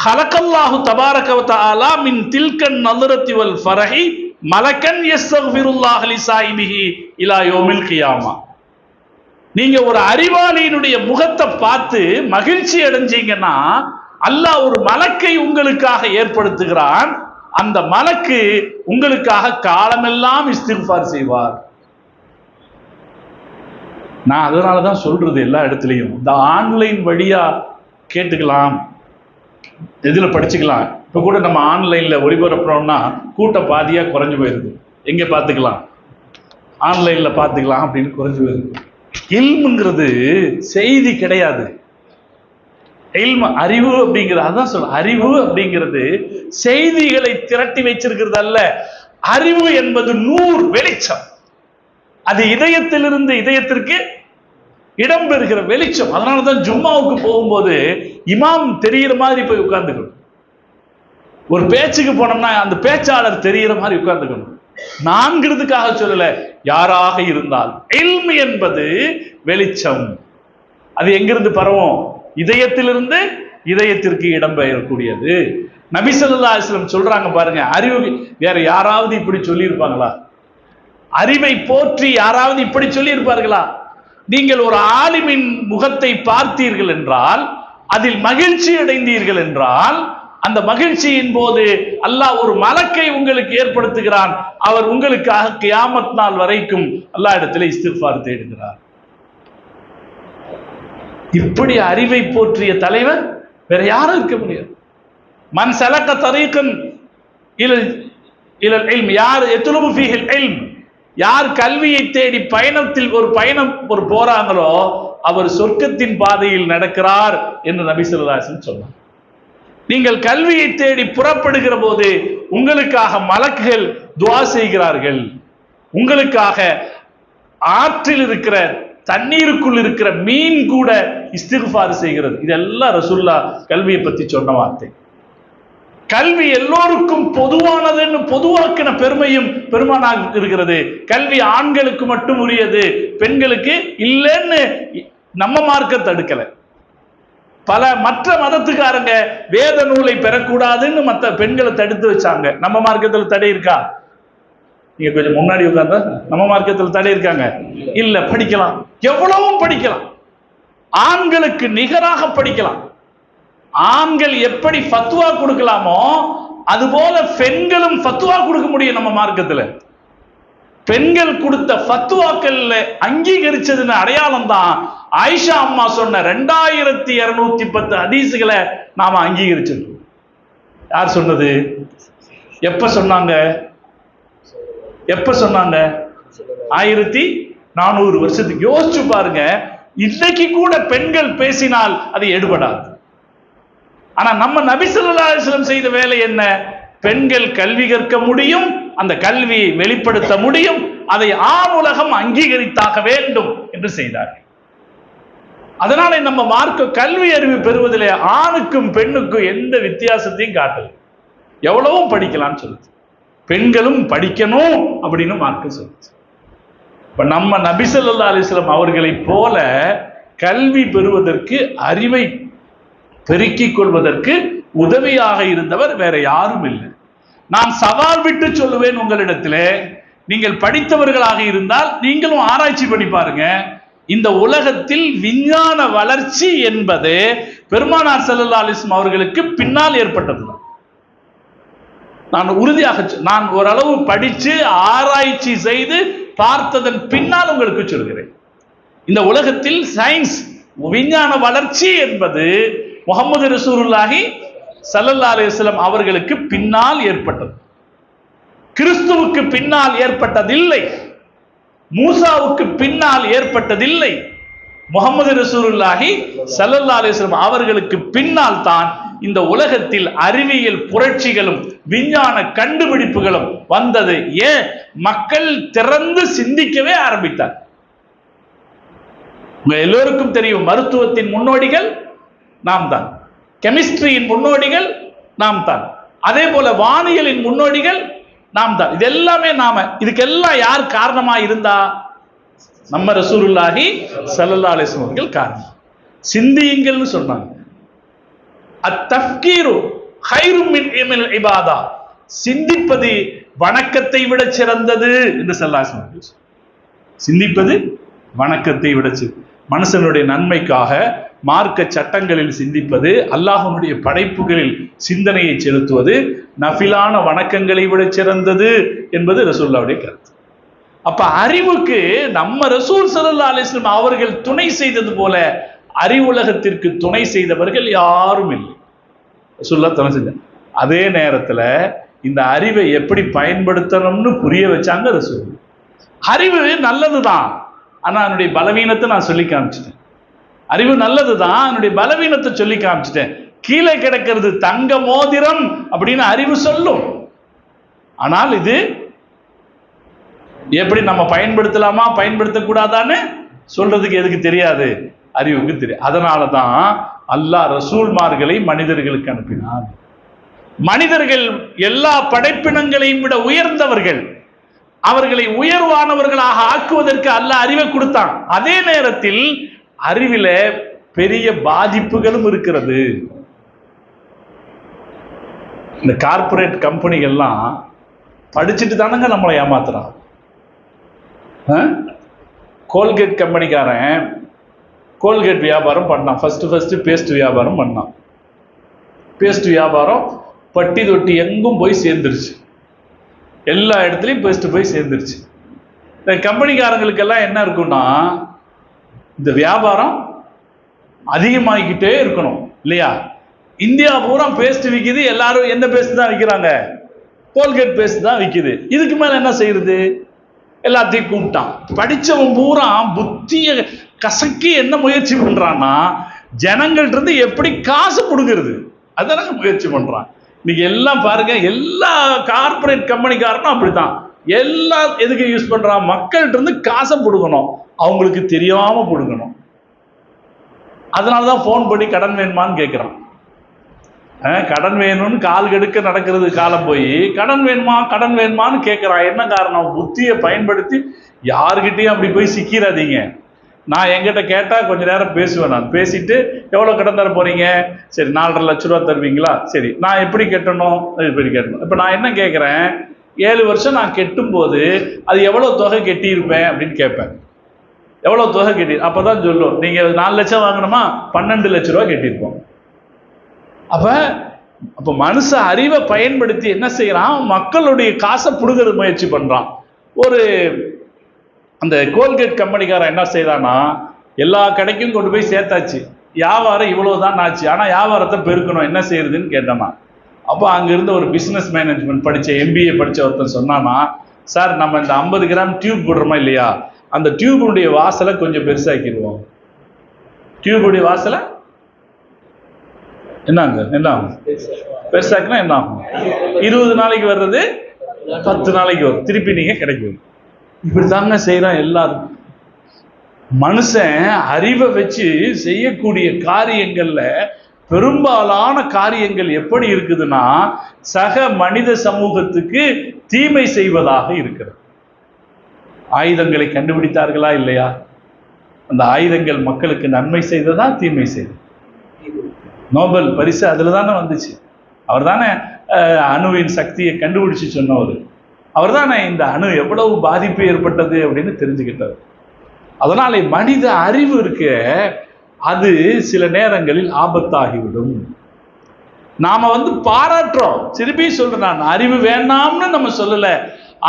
ஹலக்கல்லாஹு தபாரக வ தஆலா மின் தில்கன் நலரத்தி வல் ஃபரஹி மலக்கன் யஸ்தக்ஃபிருல்லாஹ் லிசாயிபிஹி இலா யௌமில் கியாமா. நீங்க ஒரு அறிவாளியினுடைய முகத்தை பார்த்து மகிழ்ச்சி அடைஞ்சீங்கன்னா அல்லாஹ் ஒரு மலக்கை உங்களுக்காக ஏற்படுத்துகிறான். அந்த மலக்கு உங்களுக்காக காலமெல்லாம் இஸ்திக்ஃபார் செய்வார். நான் அதனாலதான் சொல்றது எல்லா இடத்துலையும் இந்த ஆன்லைன் வழியா கேட்டுக்கலாம், எதுல படிச்சுக்கலாம். இப்ப கூட நம்ம ஆன்லைன்ல ஒளிபரப்புறோம்னா கூட்டம் பாதியா குறைஞ்சு போயிருது. எங்க பார்த்துக்கலாம், ஆன்லைன்ல பார்த்துக்கலாம் அப்படின்னு குறைஞ்சு போயிருது. இல்முங்கிறது செய்தி கிடையாது. இல்மு அறிவு அப்படிங்கிறது, அதான் சொல்ல, அறிவு அப்படிங்கிறது செய்திகளை திரட்டி வச்சிருக்கிறது அல்ல. அறிவு என்பது நூறு வெளிச்சம். அது இதயத்திலிருந்து இதயத்திற்கு இடம்பெறுகிற வெளிச்சம். அதனாலதான் ஜும்மாவுக்கு போகும்போது இமாம் தெரிகிற மாதிரி போய் உட்கார்ந்துக்கணும். ஒரு பேச்சுக்கு போனோம்னா அந்த பேச்சாளர் தெரிகிற மாதிரி உட்கார்ந்துக்கணும். நான்கிறதுக்காக சொல்லல, யாராக இருந்தால். இல்மு என்பது வெளிச்சம். அது எங்கிருந்து பரவும்? இதயத்திலிருந்து இதயத்திற்கு இடம்பெறக்கூடியது. நபி ஸல்லல்லாஹு அலைஹி வஸல்லம் சொல்றாங்க பாருங்க, அறிவு வேற யாராவது இப்படி சொல்லி இருப்பாங்களா? அறிவை போற்றி யாராவது இப்படி சொல்லி இருப்பார்களா? நீங்கள் ஒரு ஆலிமின் முகத்தை பார்த்தீர்கள் என்றால், அதில் மகிழ்ச்சி அடைந்தீர்கள் என்றால், அந்த மகிழ்ச்சியின் போது அல்லாஹ் ஒரு மலக்கை உங்களுக்கு ஏற்படுத்துகிறான். அவர் உங்களுக்காக கியாமத் நாள் வரைக்கும் அல்லாஹ் இடத்துல இஸ்திக்ஃபார் தேடுகிறார். இப்படி அறிவை போற்றிய தலைவர் வேற யாரும் இருக்க முடியாது. மன் சலக தரீகன் இலல் இல்ம், யார் யத்லுபு ஃபீஹில் இல்ம், யார் கல்வியை தேடி பயணத்தில் ஒரு போறாங்களோ அவர் சொர்க்கத்தின் பாதையில் நடக்கிறார் என்று நபி ஸல்லல்லாஹு அலைஹி வஸல்லம் சொன்னார். நீங்கள் கல்வியை தேடி புறப்படுகிற போது உங்களுக்காக மலக்குகள் துஆ செய்கிறார்கள். உங்களுக்காக ஆற்றில் இருக்கிற தண்ணீருக்குள் இருக்கிற மீன் கூட இஸ்திக்ஃபார் செய்கிறது. இதெல்லாம் ரசூலுல்லாஹ் கல்வியை பத்தி சொன்ன வார்த்தை. கல்வி எல்லோருக்கும் பொதுவானதுன்னு பொதுவாக்கின பெருமையும் பெருமானாக இருக்கிறது. கல்வி ஆண்களுக்கு மட்டும் உரியது, பெண்களுக்கு இல்லைன்னு நம்ம மார்க்க தடுக்கல. பல மற்ற மதத்துக்காரங்க வேத நூலை பெறக்கூடாதுன்னு மற்ற பெண்களை தடுத்து வச்சாங்க. நம்ம மார்க்கத்தில் தடை இருக்கா? நீங்க கொஞ்சம் முன்னாடி உட்கார்ந்தா நம்ம மார்க்கத்தில் தடை இருக்காங்க? இல்ல. படிக்கலாம், எவ்வளவும் படிக்கலாம், ஆண்களுக்கு நிகராக படிக்கலாம். ஆண்கள் எப்படி ஃபத்வா கொடுக்கலாமோ அதுபோல பெண்களும் ஃபத்வா கொடுக்க முடியும். நம்ம மார்க்கத்துல பெண்கள் கொடுத்த ஃபத்வாக்கள் அங்கீகரிச்சதுன்னு அடையாளம் தான் ஆயிஷா அம்மா சொன்ன 2210 ஹதீஸ்களை நாம அங்கீகரிச்சிருக்கோம். யார் சொன்னது? எப்ப சொன்னாங்க? 1400 வருஷத்துக்கு. யோசிச்சு பாருங்க. இன்னைக்கு கூட பெண்கள் பேசினால் அது எடுபடாது. ஆனா நம்ம நபி ஸல்லல்லாஹு அலைஹி வஸல்லம் செய்த வேலை என்ன? பெண்கள் கல்வி கற்க முடியும், அந்த கல்வியை வெளிப்படுத்த முடியும், அதை ஆணுலகம் அங்கீகரித்தாக வேண்டும் என்று செய்தார்கள். அதனால நம்ம மார்க்க கல்வி அறிவு பெறுவதிலே ஆணுக்கும் பெண்ணுக்கும் எந்த வித்தியாசத்தையும் காட்டல. எவ்வளவும் படிக்கலாம்னு சொல்லுது. பெண்களும் படிக்கணும் அப்படின்னு மார்க்க சொல்லுது. இப்ப நம்ம நபி ஸல்லல்லாஹு அலைஹி வஸல்லம் அவர்களை போல கல்வி பெறுவதற்கு, அறிவை பெருக்கிக் கொள்வதற்கு உதவியாக இருந்தவர் வேற யாரும் இல்லை. நான் சவால் விட்டு சொல்லுவேன் உங்களிடத்திலே, நீங்கள் படித்தவர்களாக இருந்தால் நீங்களும் ஆராய்ச்சி பண்ணி பாருங்க. இந்த உலகத்தில் விஞ்ஞான வளர்ச்சி என்பது பெருமானார் ஸல்லல்லாஹு அலைஹி வஸல்லம் அவர்களுக்கு பின்னால் ஏற்பட்டதுதான். நான் உறுதியாக, நான் ஓரளவு படிச்சு ஆராய்ச்சி செய்து பார்த்ததன் பின்னால் உங்களுக்கு சொல்கிறேன். இந்த உலகத்தில் சயின்ஸ் விஞ்ஞான வளர்ச்சி என்பது முஹம்மது ரசூலுல்லாஹி ஸல்லல்லாஹு அலைஹி வஸல்லம் அவர்களுக்கு பின்னால் ஏற்பட்டது. கிறிஸ்துவுக்கு பின்னால் ஏற்பட்டதில்லை, மூசாவுக்கு பின்னால் ஏற்பட்டதில்லை. முஹம்மது ரசூலுல்லாஹி ஸல்லல்லாஹு அலைஹி வஸல்லம் அவர்களுக்கு பின்னால் தான் இந்த உலகத்தில் அறிவியல் புரட்சிகளும் விஞ்ஞான கண்டுபிடிப்புகளும் வந்தது. ஏன்? மக்கள் திறந்து சிந்திக்கவே ஆரம்பித்தார். உங்க எல்லோருக்கும் தெரியும், மருத்துவத்தின் முன்னோடிகள் நாம் தான், கெமிஸ்ட்ரியின் முன்னோடிகள் நாம் தான், அதே போல வானியலின் முன்னோடிகள் நாம் தான். இது எல்லாமே நாம. இதுக்கெல்லாம் யார் காரணமா இருந்தா? நம்ம ரசூலுல்லாஹி ஸல்லல்லாஹு அலைஹி வஸல்லம் அவர்கள் காரணம். சிந்தியுங்கள்னு சொன்னாங்க. அத்தஃப்கீரு கைரும் மின் இபாதா. சிந்திப்பது வணக்கத்தை விட சிறந்தது என்று ஸல்லல்லாஹு. சிந்திப்பது வணக்கத்தை விட மனுஷனுடைய நன்மைக்காக மார்க்க சட்டங்களில் சிந்திப்பது, அல்லாஹ்வுடைய படைப்புகளில் சிந்தனையை செலுத்துவது நஃபிலான வணக்கங்களை விட சிறந்தது என்பது ரசூலுல்லாஹ்வுடைய கருத்து. அப்ப அறிவுக்கு நம்ம ரசூல் ஸல்லல்லாஹு அலைஹி வஸல்லம் அவர்கள் துணை செய்தது போல அறிவுலகத்திற்கு துணை செய்தவர்கள் யாரும் இல்லை. ரசூலுல்லாஹ் துணை செஞ்சாங்க. அதே நேரத்துல இந்த அறிவை எப்படி பயன்படுத்தணும்னு புரிய வச்சாங்க ரசூல். அறிவு நல்லதுதான், ஆனா அதனுடைய பலவீனத்தை நான் சொல்லி காமிச்சிட்டேன். அறிவு நல்லதுதான், அதனுடைய பலவீனத்தை சொல்லி காமிச்சிட்டேன். கீழே கிடக்கிறது தங்க மோதிரம் அப்படின்னு அறிவு சொல்லும். ஆனால் இது எப்படி நம்ம பயன்படுத்தலாமா பயன்படுத்தக்கூடாதான்னு சொல்றதுக்கு எதுக்கு தெரியாது, அறிவுக்கு தெரியும். அதனாலதான் அல்லாஹ் ரசூல்மார்களை மனிதர்களுக்கு அனுப்பினார். மனிதர்கள் எல்லா படைப்பினங்களையும் விட உயர்ந்தவர்கள், அவர்களை உயர்வானவர்களாக ஆக்குவதற்கு அல்லாஹ் அறிவை கொடுத்தான். அதே நேரத்தில் அறிவில பெரிய பாதிப்புகளும் இருக்கிறது. இந்த கார்பரேட் கம்பெனிகள்லாம் படிச்சுட்டு தானங்க நம்மளை ஏமாத்துறான். கோல்கேட் கம்பெனிக்காரன் கோல்கேட் வியாபாரம் பண்ணான். ஃபர்ஸ்ட் பேஸ்ட் வியாபாரம் பண்ணான். பேஸ்ட் வியாபாரம் பட்டி தொட்டி எங்கும் போய் சேர்ந்துருச்சு. எல்லா இடத்துலையும் பேஸ்ட் போய் சேர்ந்துருச்சு. இந்த கம்பெனிக்காரங்களுக்கெல்லாம் என்ன இருக்குன்னா, இந்த வியாபாரம் அதிகமாகிக்கிட்டே இருக்கணும் இல்லையா? இந்தியா பூரா பேஸ்ட் விற்கிது, எல்லாரும் என்ன பேஸ்ட் தான் விற்கிறாங்க? கோல்கேட் பேஸ்ட் தான் விற்கிது. இதுக்கு மேல என்ன செய்யறது? எல்லாத்தையும் கூப்பிட்டான். படிச்சவன் பூரா புத்திய கசக்கி என்ன முயற்சி பண்றான்னா, ஜனங்கள்ட்ட இருந்து எப்படி காசு கொடுக்கறது அதான முயற்சி பண்றான். இன்னைக்கு எல்லாம் பாருங்க, எல்லா கார்பரேட் கம்பெனிக்காரனும் அப்படித்தான். எல்லாம் எதுக்கு யூஸ் பண்றான்? மக்கள்கிட்ட இருந்து காசை கொடுக்கணும், அவங்களுக்கு தெரியாம கொடுக்கணும். அதனாலதான் போன் பண்ணி கடன் வேணுமான்னு கேட்கிறான். கடன் வேணும்னு கால் கெடுக்க நடக்கிறது காலம் போய் கடன் வேணுமான்னு கேட்கிறான். என்ன காரணம்? புத்தியை பயன்படுத்தி யாருக்கிட்டையும் அப்படி போய் சிக்கிறாதீங்க. நான் என்கிட்ட கேட்டா கொஞ்ச நேரம் பேசுவேன். நான் பேசிட்டு எவ்வளவு கடன் தர போறீங்க? சரி 4.5 லட்ச ரூபா தருவீங்களா? சரி, நான் எப்படி கட்டணும்? இப்படி கட்டணும். இப்ப நான் என்ன கேட்கிறேன், 7 வருஷம் நான் கெட்டும் போது அது எவ்வளவு தொகை கட்டியிருப்பேன் அப்படின்னு கேட்பேன். எவ்வளவு தொகை கட்டி, அப்பதான் சொல்லும், நீங்க 4 லட்சம் வாங்கணுமா, 12 லட்ச ரூபா கட்டியிருப்போம். அப்ப மனுஷ அறிவை பயன்படுத்தி என்ன செய்யறான்? மக்களுடைய காசை புடுங்கிறது முயற்சி பண்றான். அந்த கோல்கேட் கம்பெனிக்காரன் என்ன செய்யறான்னா, எல்லா கடைக்கும் கொண்டு போய் சேர்த்தாச்சு, வியாபாரம் இவ்வளவுதான் ஆச்சு, ஆனா வியாபாரத்தை பெருக்கணும், என்ன செய்யறதுன்னு கேட்டானா. அப்போ அங்க இருந்த ஒரு பிசினஸ் மேனேஜ்மெண்ட் படிச்ச MBA படிச்ச ஒருத்தன் சொன்னானா, சார் நம்ம இந்த 50 கிராம் டியூப் போடுறோமா இல்லையா, அந்த டியூபுடைய வாசலை கொஞ்சம் பெருசாக்கிடுவோம். டியூபுடைய வாசலை என்ன ஆகும்? பெருசாக்குனா என்ன ஆகும்? 20 நாளைக்கு வர்றது 10 நாளைக்கு வரும், திருப்பி நீங்க கிடைக்கும். இப்படித்தாங்க செய்யறான் எல்லாரும். மனுஷன் அறிவை வச்சு செய்யக்கூடிய காரியங்கள்ல பெரும்பாலான காரியங்கள் எப்படி இருக்குதுன்னா, சக மனித சமூகத்துக்கு தீமை செய்வதாக இருக்கிறது. ஆயுதங்களை கண்டுபிடித்தார்களா இல்லையா? அந்த ஆயுதங்கள் மக்களுக்கு நன்மை செய்ததா தீமை செய்தது? நோபல் பரிசு அதுல தானே வந்துச்சு. அவர் தானே அணுவின் சக்தியை கண்டுபிடிச்சு சொன்னவர். அவர் தானே இந்த அணு எவ்வளவு பாதிப்பு ஏற்பட்டது அப்படின்னு தெரிஞ்சுக்கிட்டார். அதனால மனித அறிவு இருக்கு, அது சில நேரங்களில் ஆபத்தாகிவிடும். நாம பாராட்டுறோம், திருப்பி சொல்றேன், நான் அறிவு வேண்டாம்னு நம்ம சொல்லல,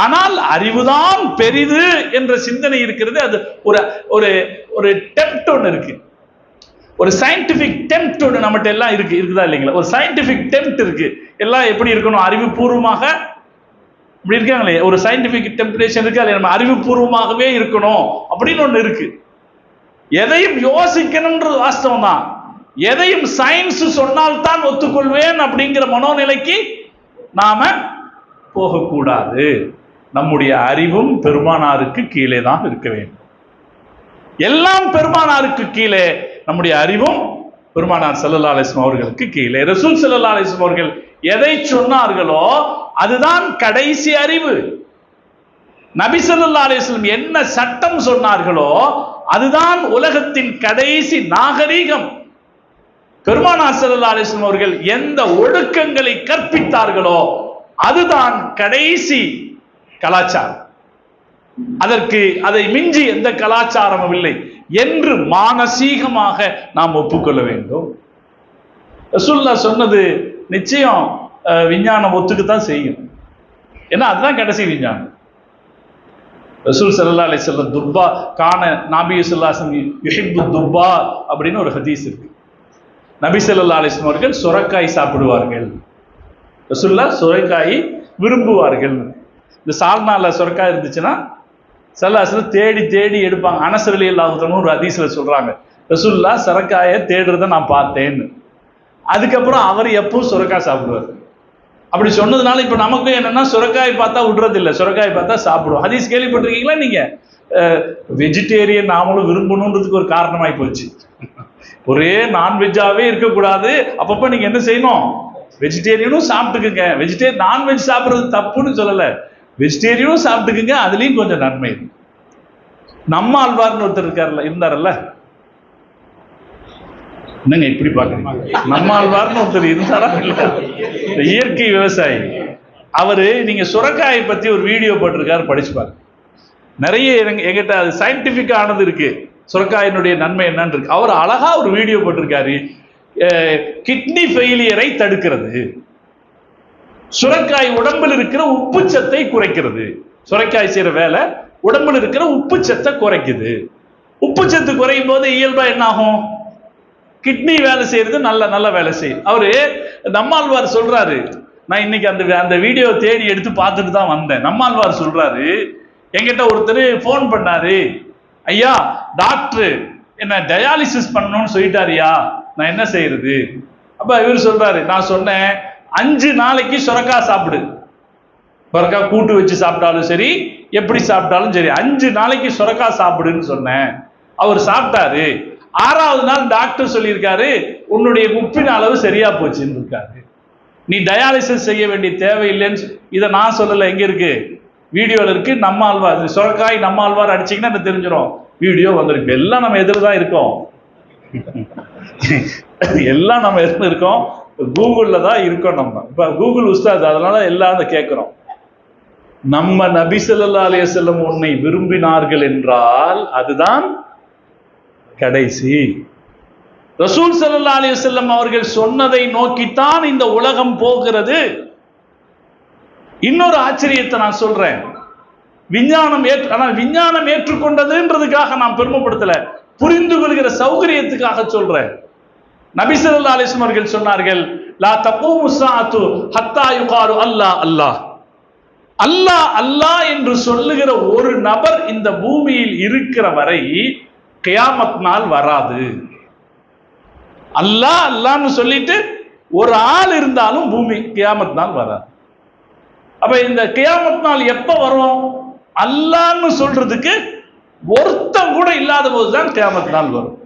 ஆனால் அறிவுதான் பெரிது என்ற சிந்தனை இருக்கிறது. அது ஒரு டெம்ப்ட் ஒன்று இருக்கு, ஒரு சயின்டிபிக் டெம்ப்ட் ஒன்று நம்மகிட்ட எல்லாம் இருக்குதா இல்லைங்களா? ஒரு சயின்டிபிக் டெம்ப்ட் இருக்கு. எல்லாம் எப்படி இருக்கணும்? அறிவுபூர்வமாக இப்படி இருக்காங்களே, ஒரு சயின்டிபிக் டெம்ப்டேஷன் இருக்கு, அது நம்ம அறிவுபூர்வமாகவே இருக்கணும் அப்படின்னு ஒண்ணு இருக்கு. எதையும் யோசிக்கணும்ன்றது வாஸ்தவம் தான். எதையும் சயின்ஸ் சொன்னால்தான் ஒத்துக்கொள்வேன் அப்படிங்கிற மனோநிலைக்கு நாம போகக்கூடாது. நம்முடைய அறிவும் பெருமானாருக்கு கீழே தான் இருக்க வேண்டும். எல்லாம் பெருமானாருக்கு கீழே, நம்முடைய அறிவும் பெருமானார் ஸல்லல்லாஹு அலைஹி வஸல்லம் அவர்களுக்கு கீழே. ரசூல் ஸல்லல்லாஹு அலைஹி வஸல்லம் அவர்கள் எதை சொன்னார்களோ அதுதான் கடைசி அறிவு. நபி ஸல்லல்லாஹு அலைஹி வஸல்லம் என்ன சட்டம் சொன்னார்களோ அதுதான் உலகத்தின் கடைசி நாகரீகம். பெருமானார் ஸல்லல்லாஹு அலைஹி வஸல்லம் அவர்கள் எந்த ஒழுக்கங்களை கற்பித்தார்களோ அதுதான் கடைசி கலாச்சாரம். அதை மிஞ்சி எந்த கலாச்சாரமும் இல்லை என்று மானசீகமாக நாம் ஒப்புக்கொள்ள வேண்டும். ரசூலுல்லாஹ் சொன்னது நிச்சயம் விஞ்ஞானம் ஒத்துக்குத்தான் செய்யும். ஏன்னா அதுதான் கடைசி விஞ்ஞானம். ரசூல் ஸல்லல்லாஹு அலைஹி வஸல்லம் துர்பா கான நபி ஸல்லல்லாஹு அலைஹி வஸல்லம் யுஹிப்பு துர்பா அப்படின்னு ஒரு ஹதீஸ் இருக்கு. நபி ஸல்லல்லாஹு அலைஹி வஸல்லம் அவர்கள் சுரைக்காய் சாப்பிடுவார்கள். ரசூலுல்லாஹ் சுரைக்காய் விரும்புவார்கள். இந்த சால்னால சுரைக்காய் இருந்துச்சுன்னா ஸல்லல்லாஹு அலைஹி வஸல்லம் தேடி தேடி எடுப்பாங்க. அனஸ் ரலியல்லாஹு அன்ஹு ஒரு ஹதீஸ்ல சொல்றாங்க, ரசூலுல்லாஹ் சுரைக்காயை தேடுறதை நான் பார்த்தேன்னு. அதுக்கப்புறம் அவர் எப்பவும் சுரைக்காய் சாப்பிடுவார். அப்படி சொன்னதுனால இப்ப நமக்கு என்னன்னா சுரைக்காய் பார்த்தா விடுறது இல்லை, சுரைக்காய் பார்த்தா சாப்பிடுவோம். ஹதீஸ் கேள்விப்பட்டிருக்கீங்களா நீங்க? வெஜிடேரியன் நாமளும் விரும்பணுன்றதுக்கு ஒரு காரணமாய் போச்சு. ஒரே நான்வெஜ்ஜாவே இருக்கக்கூடாது. அப்பப்ப நீங்க என்ன செய்யணும்? வெஜிடேரியனும் சாப்பிட்டுக்குங்க. நான்வெஜ் சாப்பிடுறது தப்புன்னு சொல்லல, வெஜிடேரியனும் சாப்பிட்டுக்குங்க, அதுலயும் கொஞ்சம் நன்மை. நம்ம ஆழ்வார்னு ஒருத்தர் இருந்தாரல்ல, என்னங்க இப்படி பாக்குறீங்க? நம்ம ஆழ்வார்னு ஒருத்தர் இருந்தாரா? இயற்கை விவசாயி அவரு. நீங்க சுரைக்காயை பத்தி ஒரு வீடியோ போட்டிருக்காரு, படிச்சு பாருங்க. நிறைய எங்கிட்ட அது சயின்டிபிக் ஆனது இருக்கு, சுரைக்காயினுடைய நன்மை என்னன்னு இருக்கு. அவர் அழகா ஒரு வீடியோ போட்டிருக்காரு. கிட்னி ஃபெயிலியரை தடுக்கிறது, சுரைக்காய் உடம்பில் இருக்கிற உப்பு சத்தை குறைக்கிறது. சுரைக்காய் செய்யற வேலை உடம்புல இருக்கிற உப்பு சத்தை குறைக்குது. உப்பு சத்து குறையும் போது இயல்பா என்ன ஆகும்? கிட்னி வேலை செய்யறது நல்ல வேலை செய்யும். அவரு நம்மாழ்வார் சொல்றாரு, நான் இன்னைக்கு அந்த வீடியோ தேடி எடுத்து பார்த்துட்டு தான் வந்தேன். நம்மாழ்வார் சொல்றாரு, என்கிட்ட ஒருத்தர் போன் பண்ணாரு, ஐயா டாக்டர் என்ன டயாலிசிஸ் பண்ணணும்னு சொல்லிட்டாரியா, நான் என்ன செய்யறது? அப்ப இவர் சொல்றாரு, நான் சொன்னேன் 5 நாளைக்கு சுரைக்காய் சாப்பிடு. சுரைக்காய் கூட்டு வச்சு சாப்பிட்டாலும் சரி, எப்படி சாப்பிட்டாலும் சரி, 5 நாளைக்கு சுரைக்காய் சாப்பிடுன்னு சொன்னேன். அவர் சாப்பிட்டாரு. 6வது நாள் டாக்டர் சொல்லியிருக்காரு, உன்னுடைய உப்பின் அளவு சரியா போச்சுன்னு இருக்காரு. நீ டயாலிசிஸ் செய்ய வேண்டிய தேவையில்லைன்னு. இதை நான் சொல்லல, எங்க இருக்கு? வீடியோல இருக்கு. நம்ம ஆழ்வார் சுரைக்காய் நம்ம ஆழ்வார் அடிச்சீங்கன்னா என்ன தெரிஞ்சிடும், வீடியோ வந்திருக்கு. எல்லாம் நம்ம எதிர்தான் இருக்கோம், எல்லாம் நம்ம எதிர்த்து இருக்கோம், கூகுள்ல தான் இருக்கோம். நம்ம இப்ப கூகுள் உஸ்தாத், அதனால எல்லாம் கேட்கிறோம். நம்ம நபி ஸல்லல்லாஹு அலைஹி வஸல்லம் உன்னை விரும்பினார்கள் என்றால் அதுதான் கடைசி. ரசூல் ஸல்லல்லாஹு அலைஹி வஸல்லம் அவர்கள் சொன்னதை நோக்கித்தான் இந்த உலகம் போகிறது. இன்னொரு ஆச்சரியத்தை நான் சொல்றேன். விஞ்ஞானம் ஏற்றுக்கொண்டதுன்றதுக்காக நான் பெருமைப்படுத்தல, புரிந்து கொள்கிற சௌகரியத்துக்காக சொல்றேன். நபி ஸல்லல்லாஹு அலைஹி வஸல்லம் அவர்கள் சொன்னார்கள், லா தகூமு ஸாஅத்து ஹத்தா யுகாலு அல்லாஹ் அல்லாஹ். அல்லாஹ் அல்லாஹ் என்று சொல்லுகிற ஒரு நபர் இந்த பூமியில் இருக்கிற வரை கியாமத் நாள் வராது. அல்லாஹ் அல்லாஹ்னு சொல்லிட்டு ஒரு ஆள் இருந்தாலும் பூமி கியாமத் நாள் வராது. அப்ப இந்த கியாமத் நாள் எப்ப வரும்? அல்லாஹ்னு சொல்றதுக்கு ஒருத்தம் கூட இல்லாத போதுதான் கியாமத் நாள் வரும்.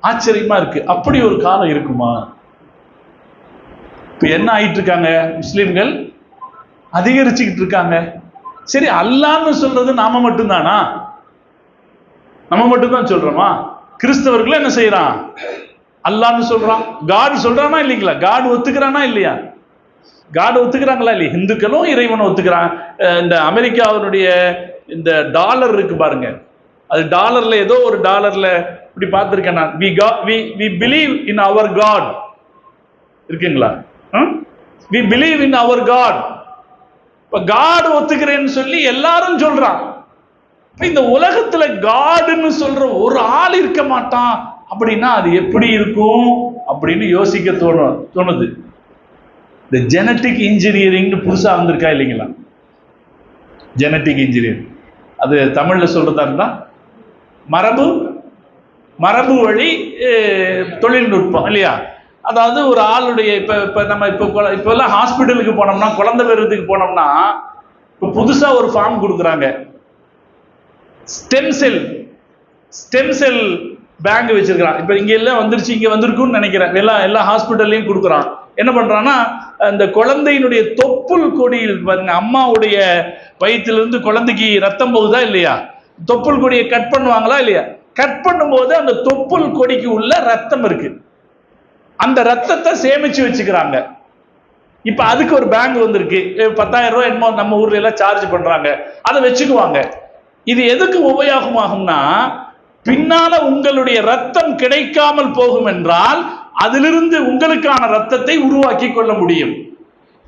ஆச்சரியமா இருக்கு. அப்படி ஒரு காலம் இருக்குமா? இப்ப என்ன ஆயிட்டு இருக்காங்க? முஸ்லிம்கள் அதிகரிச்சுக்கிட்டு இருக்காங்க. சரி, அல்லாஹ்னு சொல்றது நாம மட்டும்தானா? நம்ம மட்டும்தான் சொல்றோமா? கிறிஸ்தவர்கள் என்ன செய்யறான்? அல்லாஹ்னு சொல்றான். காட் சொல்றானா இல்லைங்களா? காட் ஒத்துக்கிறானா இல்லையா? காட் ஒத்துக்கிறாங்களா இல்லையா? இந்துக்களும் இறைவனை ஒத்துக்கிறான். இந்த அமெரிக்காவினுடைய இந்த டாலர் இருக்கு பாருங்க, அது டாலர்ல ஏதோ ஒரு டாலர்ல இப்படி பார்த்திருக்கேன் நான். we believe in our God இருக்குங்களா? we believe in our God. இப்ப காட் ஒத்துக்கிறேன்னு சொல்லி எல்லாரும் சொல்றான். இந்த உலகத்துல காடுன்னு சொல்ற ஒரு ஆள் இருக்க மாட்டான் அப்படின்னா அது எப்படி இருக்கும் அப்படின்னு யோசிக்க தோணுது. இந்த ஜெனட்டிக் இன்ஜினியரிங் புதுசா வந்திருக்கா இல்லைங்களா? ஜெனட்டிக் இன்ஜினியரிங், அது தமிழ்ல சொல்றதா இருந்தா மரபு வழி தொழில்நுட்பம் இல்லையா? அதாவது ஒரு ஆளுடைய இப்ப நம்ம இப்ப எல்லாம் ஹாஸ்பிட்டலுக்கு போனோம்னா, குழந்தை பெறுறதுக்கு போனோம்னா இப்ப புதுசா ஒரு ஃபார்ம் கொடுக்குறாங்க. ஸ்டெம் செல் பேங்க் வச்சிருக்கிறான். இப்ப இங்க எல்லாம் வந்துருச்சு, இங்க வந்திருக்குன்னு நினைக்கிறேன். எல்லா ஹாஸ்பிட்டல்லையும் கொடுக்குறான். என்ன பண்றான்னா, அந்த குழந்தையினுடைய தொப்புள் கொடியில் பாருங்க, அம்மாவுடைய வயிற்றிலிருந்து குழந்தைக்கு ரத்தம் போகுதா இல்லையா? தொப்புள் கொடியை கட் பண்ணுவாங்களா இல்லையா? கட் பண்ணும்போது அந்த தொப்புள் கொடிக்கு உள்ள ரத்தம் இருக்கு. அந்த ரத்தத்தை சேமிச்சு வச்சுக்கிறாங்க. இப்ப அதுக்கு ஒரு பேங்க் வந்திருக்கு, 10,000 ரூபாய் என்னமோ நம்ம ஊர்ல எல்லாம் சார்ஜ் பண்றாங்க, அதை வச்சுக்குவாங்க. இது எதுக்கு உபயோகமாகும்னா, பின்னால உங்களுடைய ரத்தம் கிடைக்காமல் போகும் என்றால் அதிலிருந்து உங்களுக்கான ரத்தத்தை உருவாக்கி கொள்ள முடியும்.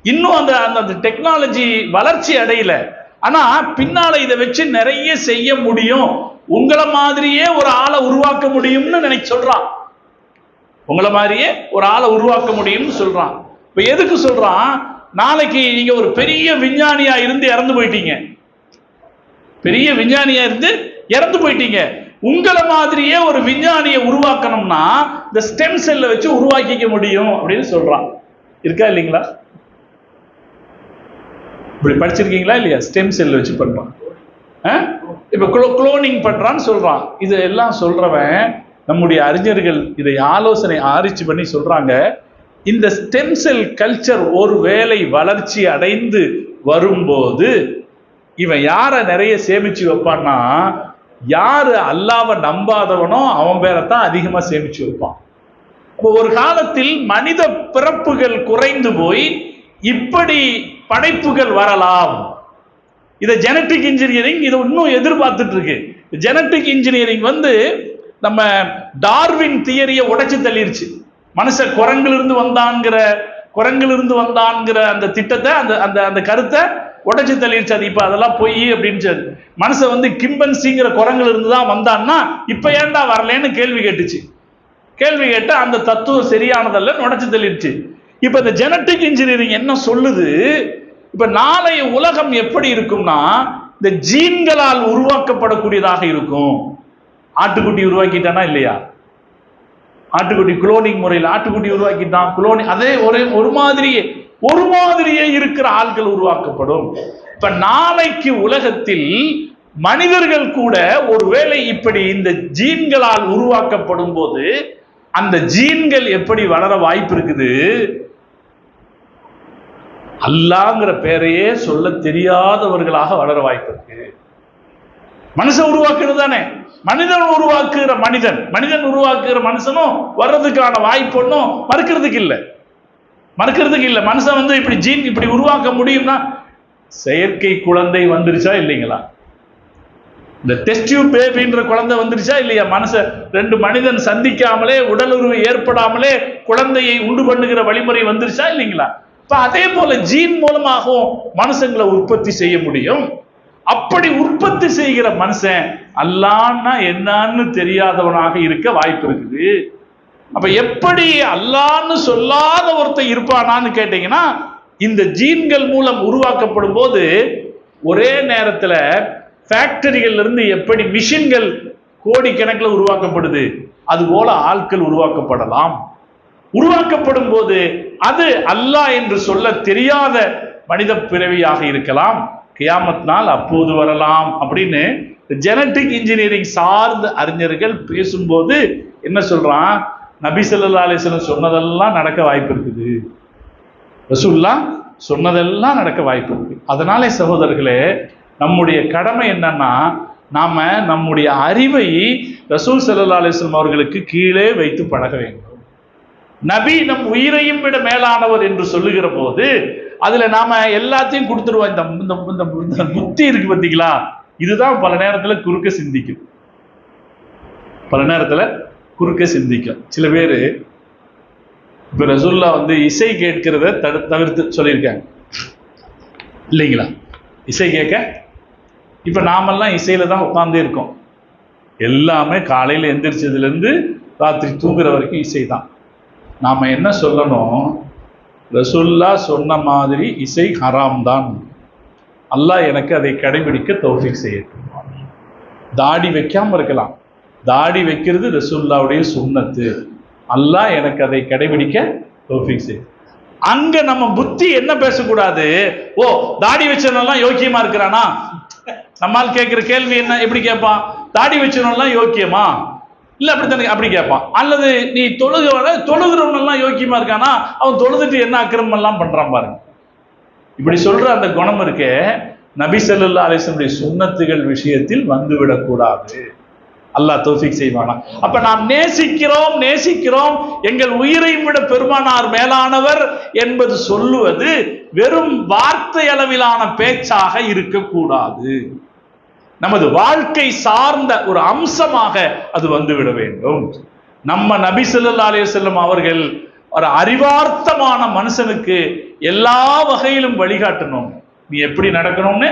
இன்னும் அந்த டெக்னாலஜி வளர்ச்சி அடையல, ஆனா பின்னால இதை வச்சு நிறைய செய்ய முடியும். உங்களை மாதிரியே ஒரு ஆளை உருவாக்க முடியும்னு நினைக்க சொல்றான். உங்களை மாதிரியே ஒரு ஆளை உருவாக்க முடியும்னு சொல்றான். இப்ப எதுக்கு சொல்றான்? நாளைக்கு நீங்க ஒரு பெரிய விஞ்ஞானியா இருந்து இறந்து போயிட்டீங்க, பெரிய விஞ்ஞானியா இருந்து இறந்து போயிட்டீங்க. உங்களை மாதிரியே ஒரு விஞ்ஞானியை உருவாக்கணும்னா இந்த ஸ்டெம் செல்லை வச்சு உருவாக்கிக்க முடியும் அப்படின்னு சொல்றான். இருக்கா இல்லைங்களா? இப்படி படிச்சிருக்கீங்களா இல்லையா? ஸ்டெம் செல் வச்சு பண்றான். இப்ப குளோனிங் பண்றான்னு சொல்றான். இது எல்லாம் சொல்றவன் நம்முடைய அறிஞர்கள் இதை ஆலோசனை ஆராய்ச்சி பண்ணி சொல்றாங்க. இந்த ஸ்டெம் செல் கல்ச்சர் ஒரு வேளை வளர்ச்சி அடைந்து வரும்போது இவன் யாரை நிறைய சேமிச்சு வைப்பான்னா, யாரு அல்லாஹ்வை நம்பாதவனோ அவன் பேரைத்தான் அதிகமா சேமிச்சு வைப்பான். ஒரு காலத்தில் மனித பிறப்புகள் குறைந்து போய் இப்படி படைப்புகள் வரலாம். இதை ஜெனட்டிக் இன்ஜினியரிங் இதை இன்னும் எதிர்பார்த்துட்டு இருக்கு. ஜெனட்டிக் இன்ஜினியரிங் நம்ம டார்வின் தியரியை உடைச்சு தள்ளிருச்சு. மனுஷ குரங்கிலிருந்து வந்தான்ங்கிற அந்த திட்டத்தை, அந்த கருத்தை உடைச்சு தள்ளிருச்சு. அது இப்ப அதெல்லாம் போய் அப்படின்னு மனுஷன் கிம்பன்சிங்கிற குரங்குல இருந்து தான் வந்தான்னா இப்ப ஏன்டா வரலன்னு கேள்வி கேட்ட அந்த தத்துவம் சரியானதல்ல உடைச்சு தள்ளிருச்சு. இப்ப இந்த ஜெனட்டிக் இன்ஜினியரிங் என்ன சொல்லுது? இப்ப நாளைய உலகம் எப்படி இருக்கும்னா, இந்த ஜீன்களால் உருவாக்கப்படக்கூடியதாக இருக்கும். ஆட்டுக்குட்டி உருவாக்கிட்டானா இல்லையா? ஆட்டுக்குட்டி குளோனிங் முறையில் ஆட்டுக்குட்டி உருவாக்கிட்டான், குளோனிங் அதே ஒரு மாதிரியே இருக்கிற ஆட்கள் உருவாக்கப்படும். இப்ப நாளைக்கு உலகத்தில் மனிதர்கள் கூட ஒருவேளை இப்படி இந்த ஜீன்களால் உருவாக்கப்படும் போது அந்த ஜீன்கள் எப்படி வளர வாய்ப்பு இருக்குது? அல்லாஹ்ங்கிற பெயரையே சொல்ல தெரியாதவர்களாக வளர வாய்ப்பு இருக்கு. மனுஷன் உருவாக்குறது தானே, மனிதன் உருவாக்குகிற மனிதன் உருவாக்குகிற மனுஷனும் வர்றதுக்கான வாய்ப்பு ஒன்றும் மறுக்கிறதுக்கு இல்லை. மனுஷன் இப்படி ஜீன் இப்படி உருவாக்க முடியும்னா செயற்கை குழந்தை வந்துருச்சா இல்லைங்களா? இந்த டெஸ்ட் டியூப் பேபின்ற குழந்தை வந்துருச்சா இல்லையா? ரெண்டு மனிதன் சந்திக்காமலே உடலுறவு ஏற்படாமலே குழந்தையை உண்டு பண்ணுகிற வழிமுறை வந்துருச்சா இல்லைங்களா? இப்ப அதே போல ஜீன் மூலமாகவும் மனுஷங்களை உற்பத்தி செய்ய முடியும். அப்படி உற்பத்தி செய்கிற மனுஷன் அல்லாஹ்னா என்னன்னு தெரியாதவனாக இருக்க வாய்ப்பு இருக்குது. அப்ப எப்படி அல்லாஹ்னு சொல்லாத ஒருத்தன் இருப்பானான்னு கேட்டீங்கன்னா, இந்த ஜீன்கள் மூலம் உருவாக்கப்படும் போது ஒரே நேரத்துல ஃபேக்டரிகள்ல இருந்து எப்படி மிஷின்கள் கோடிக்கணக்கில் உருவாக்கப்படுது, அது போல ஆட்கள் உருவாக்கப்படும் போது அது அல்லாஹ் என்று சொல்ல தெரியாத மனித பிறவியாக இருக்கலாம். கியாமத் நாள் அப்போது வரலாம் அப்படின்னு ஜெனட்டிக் இன்ஜினியரிங் சார்ந்த அறிஞர்கள் பேசும்போது என்ன சொல்றான்? நபி ஸல்லல்லாஹு அலைஹி வஸல்லம் சொன்னதெல்லாம் நடக்க வாய்ப்பு இருக்குது, ரசூலுல்லாஹ் சொன்னதெல்லாம் நடக்க வாய்ப்பு இருக்கு. அதனாலே சகோதரர்களே, நம்முடைய கடமை என்னன்னா, நாம நம்முடைய அறிவை ரசூல் ஸல்லல்லாஹு அலைஹி வஸல்லம் அவர்களுக்கு கீழே வைத்து பழக வேண்டும். நபி நம் உயிரையும் விட மேலானவர் என்று சொல்லுகிற போது அதுல நாம எல்லாத்தையும் கொடுத்துருவோம். இந்த புத்தி இருக்கு பார்த்தீங்களா, இதுதான் பல நேரத்துல குறுக்க சிந்திக்கும். சில பேரு இப்ப ரசூலுல்லாஹ் இசை கேட்கிறத தவிர்த்து சொல்லியிருக்காங்க இல்லைங்களா? இசை கேட்க இப்ப நாமெல்லாம் இசையில தான் உட்கார்ந்தே இருக்கோம். எல்லாமே காலையில எந்திரிச்சதுல இருந்து ராத்திரி தூங்குற வரைக்கும் இசை தான். நாம என்ன சொல்லணும்? ரசூலுல்லாஹ் சொன்ன மாதிரி இசை ஹராம் தான். அல்லாஹ் எனக்கு அதை கடைபிடிக்க தௌஃபீக் செய்யட்டும். தாடி வைக்காம இருக்கலாம், தாடி வைக்கிறது ரசூலுல்லாஹ்வுடைய சுன்னத்து. அல்லாஹ் எனக்கு அதை கடைபிடிக்க தௌஃபீக் செய்யும். அங்க நம்ம புத்தி என்ன பேசக்கூடாது? ஓ, தாடி வச்சவனெல்லாம் யோக்கியமா இருக்கிறானா? நம்மால் கேட்கிற கேள்வி என்ன, எப்படி கேட்பான்? தாடி வச்சவனெல்லாம் யோக்கியமா இல்ல அப்படித்தானே அப்படி கேட்பான். அல்லது நீ தொழுகிறவனெல்லாம் யோக்கியமா இருக்கானா? அவன் தொழுதுட்டு என்ன அக்கிரமம் எல்லாம் பண்றான் பாருங்க. இப்படி சொல்ற அந்த குணம் இருக்கே, நபி ஸல்லல்லாஹு அலைஹி வஸல்லம் சுன்னத்துகள் விஷயத்தில் வந்துவிடக்கூடாது. அல்லாஹ் தௌஃபீக் செய்வானா. அப்ப நாம் நேசிக்கிறோம் எங்கள் உயிரை விட பெருமானார் மேலானவர் என்பது சொல்லுவது வெறும் வார்த்தை அளவிலான பேச்சாக இருக்கக்கூடாது. நமது வாழ்க்கை சார்ந்த ஒரு அம்சமாக அது வந்துவிட வேண்டும். நம்ம நபி ஸல்லல்லாஹு அலைஹி வஸல்லம் அவர்கள் ஒரு அறிவார்த்தமான மனுஷனுக்கு எல்லா வகையிலும் வழிகாட்டணும். நீ எப்படி நடக்கணும்னு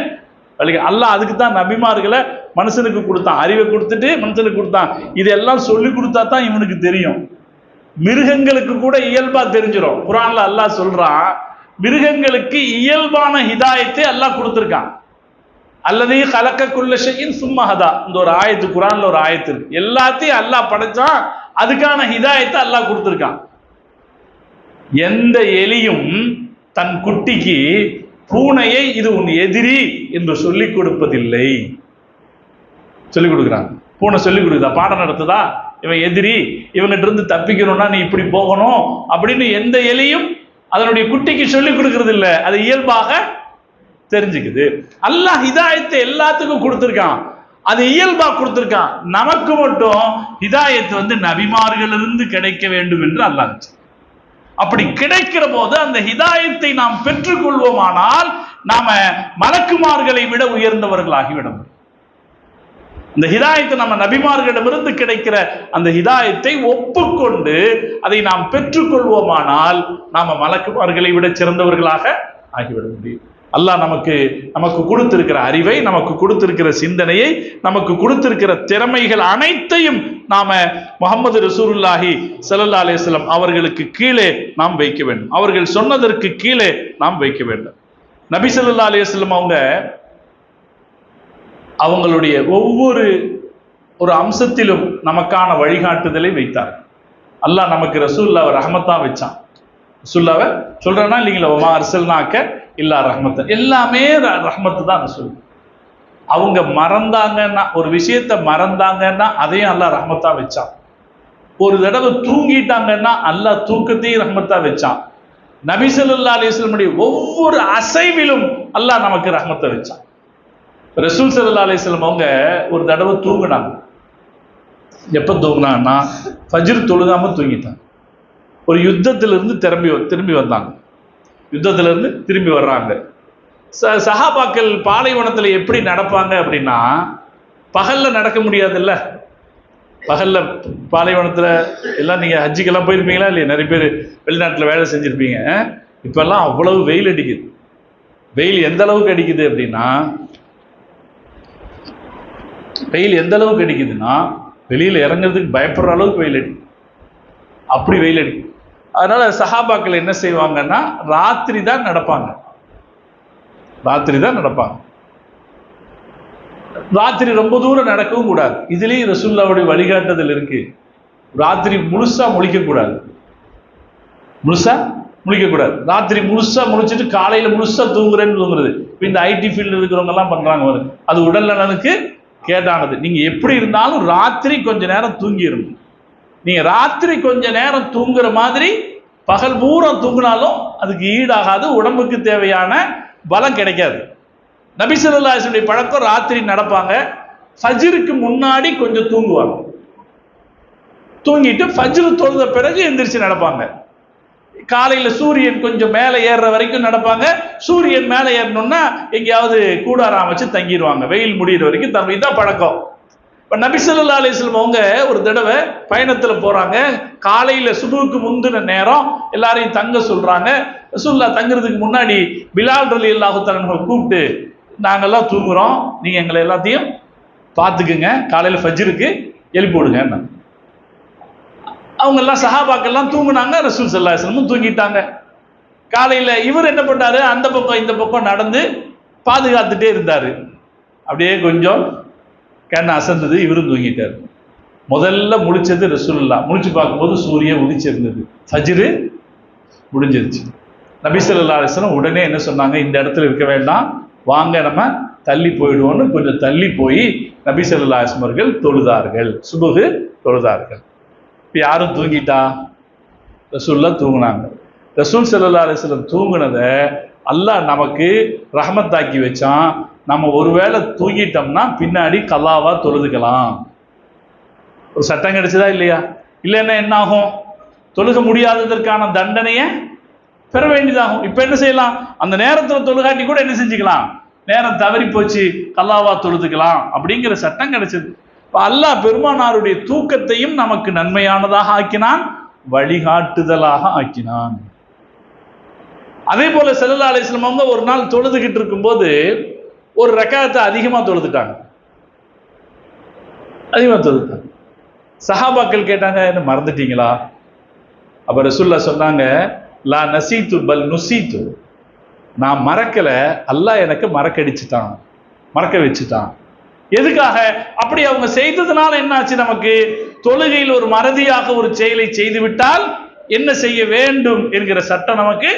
அல்லாஹ் அதுக்கு தான் நபிமார்களை மனுஷனுக்கு கொடுத்தான். அறிவை கொடுத்துட்டு மனுஷனுக்கு கொடுத்தான். இதெல்லாம் சொல்லி கொடுத்தா தான் இவனுக்கு தெரியும். மிருகங்களுக்கு கூட இயல்பா தெரிஞ்சிடும். குர்ஆன்ல அல்லாஹ் சொல்றான், மிருகங்களுக்கு இயல்பான ஹிதாயத்தை அல்லாஹ் கொடுத்திருக்கான். அல்லதீ கலக்க குல்ல ஷைஇன் சும்ம ஹதா. இந்த ஒரு ஆயத்து குர்ஆன்ல ஒரு ஆயத்து இருக்கு. எல்லாத்தையும் அல்லாஹ் படைச்சான், அதுக்கான ஹிதாயத்தை அல்லாஹ் கொடுத்திருக்கான். எந்த எலியும் தன் குட்டிக்கு பூனையை இது உன் எதிரி என்று சொல்லிக் கொடுப்பதில்லை. சொல்லிக் கொடுக்குறாங்க. பூனை சொல்லிக் கொடுக்குதா? பாடம் நடத்துதா? இவன் எதிரி, இவங்கிட்ட இருந்து தப்பிக்கணும்னா நீ இப்படி போகணும் அப்படின்னு எந்த எலியும் அதனுடைய குட்டிக்கு சொல்லிக் கொடுக்கறது இல்லை. அது இயல்பாக தெரிஞ்சுக்குது. அல்லாஹ் ஹிதாயத்தை எல்லாத்துக்கும் கொடுத்திருக்கான், அது இயல்பா கொடுத்திருக்கான். நமக்கு மட்டும் ஹிதாயத்து நபிமார்களிலிருந்து கிடைக்க வேண்டும் என்று அல்லாஹ். அப்படி கிடைக்கிற போது அந்த ஹிதாயத்தை நாம் பெற்றுக்கொள்வோமானால் நாம மலக்குமார்களை விட உயர்ந்தவர்களாகிவிடும். இந்த ஹிதாயத்தை நம்ம நபிமார்களிடமிருந்து கிடைக்கிற அந்த ஹிதாயத்தை ஒப்புக்கொண்டு அதை நாம் பெற்றுக்கொள்வோமானால் நாம மலக்குமார்களை விட சிறந்தவர்களாக ஆகிவிட முடியும். அல்லாஹ் நமக்கு கொடுத்திருக்கிற அறிவை, நமக்கு கொடுத்திருக்கிற சிந்தனையை, நமக்கு கொடுத்திருக்கிற திறமைகள் அனைத்தையும் நாம முஹம்மது ரசூலுல்லாஹி ஸல்லல்லாஹு அலைஹி வஸல்லம் அவர்களுக்கு கீழே நாம் வைக்க வேண்டும். அவர்கள் சொன்னதற்கு கீழே நாம் வைக்க வேண்டும். நபி ஸல்லல்லாஹு அலைஹி வஸல்லம் அவங்களுடைய ஒவ்வொரு ஒரு அம்சத்திலும் நமக்கான வழிகாட்டுதலை வைத்தார். அல்லாஹ் நமக்கு ரசூலுல்லாஹ் ரஹ்மத்தா வச்சான். ரசூலுல்லாஹ் சொல்றேன்னா இல்லைங்களா, ஒமா அர்சல்னாக்க இல்லா ரஹ்மத், எல்லாமே ரஹ்மத்து தான் ரசூல். அவங்க மறந்தாங்கன்னா, ஒரு விஷயத்தை மறந்தாங்கன்னா அதையும் அல்லாஹ் ரஹ்மத்தா வச்சான். ஒரு தடவை தூங்கிட்டாங்கன்னா அல்லாஹ் தூக்கத்தையும் ரஹ்மத்தா வச்சான். நபி ஸல்லல்லாஹு அலைஹி வஸல்லம் ஒவ்வொரு அசைவிலும் அல்லாஹ் நமக்கு ரஹ்மத்தை வச்சான். ரசூல் ஸல்லல்லாஹு அலைஹி வஸல்லம் அவங்க ஒரு தடவை தூங்கினாங்க. எப்ப தூங்கினாங்கன்னா ஃபஜ்ர் தொழுகாம தூங்கிட்டாங்க. ஒரு யுத்தத்திலிருந்து திரும்பி வந்தாங்க. யுத்தத்திலிருந்து திரும்பி வர்றாங்க. சஹாபாக்கள் பாலைவனத்தில் எப்படி நடப்பாங்க அப்படின்னா, பகல்ல நடக்க முடியாதுல்ல. பகல்ல பாலைவனத்தில் எல்லாம் நீங்க ஹஜ்ஜுக்கெல்லாம் போயிருப்பீங்களா இல்லையா? நிறைய பேர் வெளிநாட்டில் வேலை செஞ்சிருப்பீங்க. இப்பெல்லாம் அவ்வளவு வெயில் அடிக்குது. வெயில் எந்த அளவுக்கு அடிக்குது அப்படின்னா, வெளியில இறங்குறதுக்கு பயப்படுற அளவுக்கு வெயில் அடிக்குது. அப்படி வெயில் அடிக்குது. அதனால சஹாபாக்கள் என்ன செய்வாங்கன்னா ராத்திரி தான் நடப்பாங்க. ராத்திரி ரொம்ப தூரம் நடக்கவும் கூடாது. இதுலயும் ரசூலுல்லாஹ்வுடைய வழிகாட்டுதல் இருக்கு. ராத்திரி முழுசா முழிக்க கூடாது. ராத்திரி முழுசா முழிச்சிட்டு காலையில முழுசா தூங்குறது. இந்த ஐடி ஃபீல்டு இருக்கிறவங்க எல்லாம் பண்றாங்க. அது உடல் நலனுக்கு கேட்டானது. நீங்க எப்படி இருந்தாலும் ராத்திரி கொஞ்ச நேரம் தூங்கிடணும். நீங்க ராத்திரி கொஞ்ச நேரம் தூங்குற மாதிரி பகல் பூரா தூங்கினாலும் அதுக்கு ஈடாகாது, உடம்புக்கு தேவையான பலம் கிடைக்காது. நபி ஸல்லல்லாஹு அலைஹி வஸல்லம் பழக்கம் ராத்திரி நடப்பாங்க. ஃபஜ்ருக்கு முன்னாடி கொஞ்சம் தூங்குவாங்க. தூங்கிட்டு ஃபஜ்ர் தொழுத பிறகு எந்திரிச்சு நடப்பாங்க. காலையில சூரியன் கொஞ்சம் மேலே ஏறுற வரைக்கும் நடப்பாங்க. சூரியன் மேலே ஏறணும்னா எங்கேயாவது கூடாரம் அமைச்சு தங்கிடுவாங்க. வெயில் முடிகிற வரைக்கும் இதான் பழக்கம். இப்போ நபி ஸல்லல்லாஹு அலைஹி வஸல்லம் அவங்க ஒரு தடவை பயணத்தில் போறாங்க. காலையில சுபுக்கு முந்தின நேரம் எல்லாரையும் தங்க சொல்றாங்க. ரசூலுல்லாஹ் தங்குறதுக்கு முன்னாடி பிலால் ரலியல்லாஹு தஆலா கூப்பிட்டு, நாங்கெல்லாம் தூங்குறோம், நீங்க எங்களை எல்லாத்தையும் பார்த்துக்குங்க, காலையில ஃபஜ்ருக்கு எழுப்பி விடுங்க. அவங்க எல்லாம் சஹாபாக்கெல்லாம் தூங்குனாங்க. ரசூல் ஸல்லல்லாஹு அலைஹி வஸல்லம் தூங்கிட்டாங்க. காலையில இவர் என்ன பண்ணாரு, அந்த பக்கம் இந்த பக்கம் நடந்து பாதுகாத்துட்டே இருந்தாரு. அப்படியே கொஞ்சம் கண் அசந்தது, இவரும் தூங்கிட்டாரு. முதல்ல முழிச்சது ரசூலுல்லாஹ். முழிச்சு பார்க்கும்போது சூரியன் உதிச்சிருந்தது, ஃபஜ்ரு முடிஞ்சிருச்சு. நபி ஸல்லல்லாஹு அலைஹி வஸல்லம் உடனே என்ன சொன்னாங்க, இந்த இடத்துல இருக்க வேண்டாம், வாங்க நம்ம தள்ளி போயிடுவோம்னு கொஞ்சம் தள்ளி போய் நபி ஸல்லல்லாஹு அலைஹி வஸல்லம் அவர்கள் தொழுதார்கள், சுபுஹ் தொழுதார்கள். இப்போ யாரும் தூங்கிட்டா? ரசூலுல்லாஹ் தூங்குனாங்க. ரசூல் ஸல்லல்லாஹு அலைஹி வஸல்லம் தூங்குனதை அல்லாஹ் நமக்கு ரஹ்மத்தாக்கி வச்சான். நம்ம ஒருவேளை தூங்கிட்டோம்னா பின்னாடி கலாவா தொழுதுக்கலாம். ஒரு சட்டம் கிடைச்சதா இல்லையா? இல்லைன்னா என்ன ஆகும்? தொழுக முடியாததற்கான தண்டனையை பெற வேண்டியதாகும். இப்ப என்ன செய்யலாம்? அந்த நேரத்துல தொழுகாட்டி கூட என்ன செஞ்சுக்கலாம்? நேரம் தவறி போச்சு, கல்லாவா தொழுதுக்கலாம் அப்படிங்கிற சட்டம் கிடைச்சது. இப்ப அல்லாஹ் பெருமானாருடைய தூக்கத்தையும் நமக்கு நன்மையானதாக ஆக்கினான், வழிகாட்டுதலாக ஆக்கினான். அதே போல ஸல்லல்லாஹு அலைஹி வஸல்லம் அவங்க ஒரு நாள் தொழுதுகிட்டு இருக்கும்போது ஒரு ரக்காத்தை அதிகமா தொழுதுட்டாங்க. சஹாபாக்கள் கேட்டாங்க, என்ன மறந்துட்டீங்களா? அப்ப ரசூலுல்லாஹ் சொன்னாங்க, லா நசீது பல் நுசீது, நான் மறக்கல, அல்லாஹ் எனக்கு மறக்கடிச்சுட்டான், மறக்க வச்சுட்டான். எதுக்காக? அப்படி அவங்க செய்ததுனால என்ன ஆச்சு? நமக்கு தொழுகையில் ஒரு மறதியாக ஒரு செயலை செய்து விட்டால் என்ன செய்ய வேண்டும் என்கிற சட்டம் நமக்கு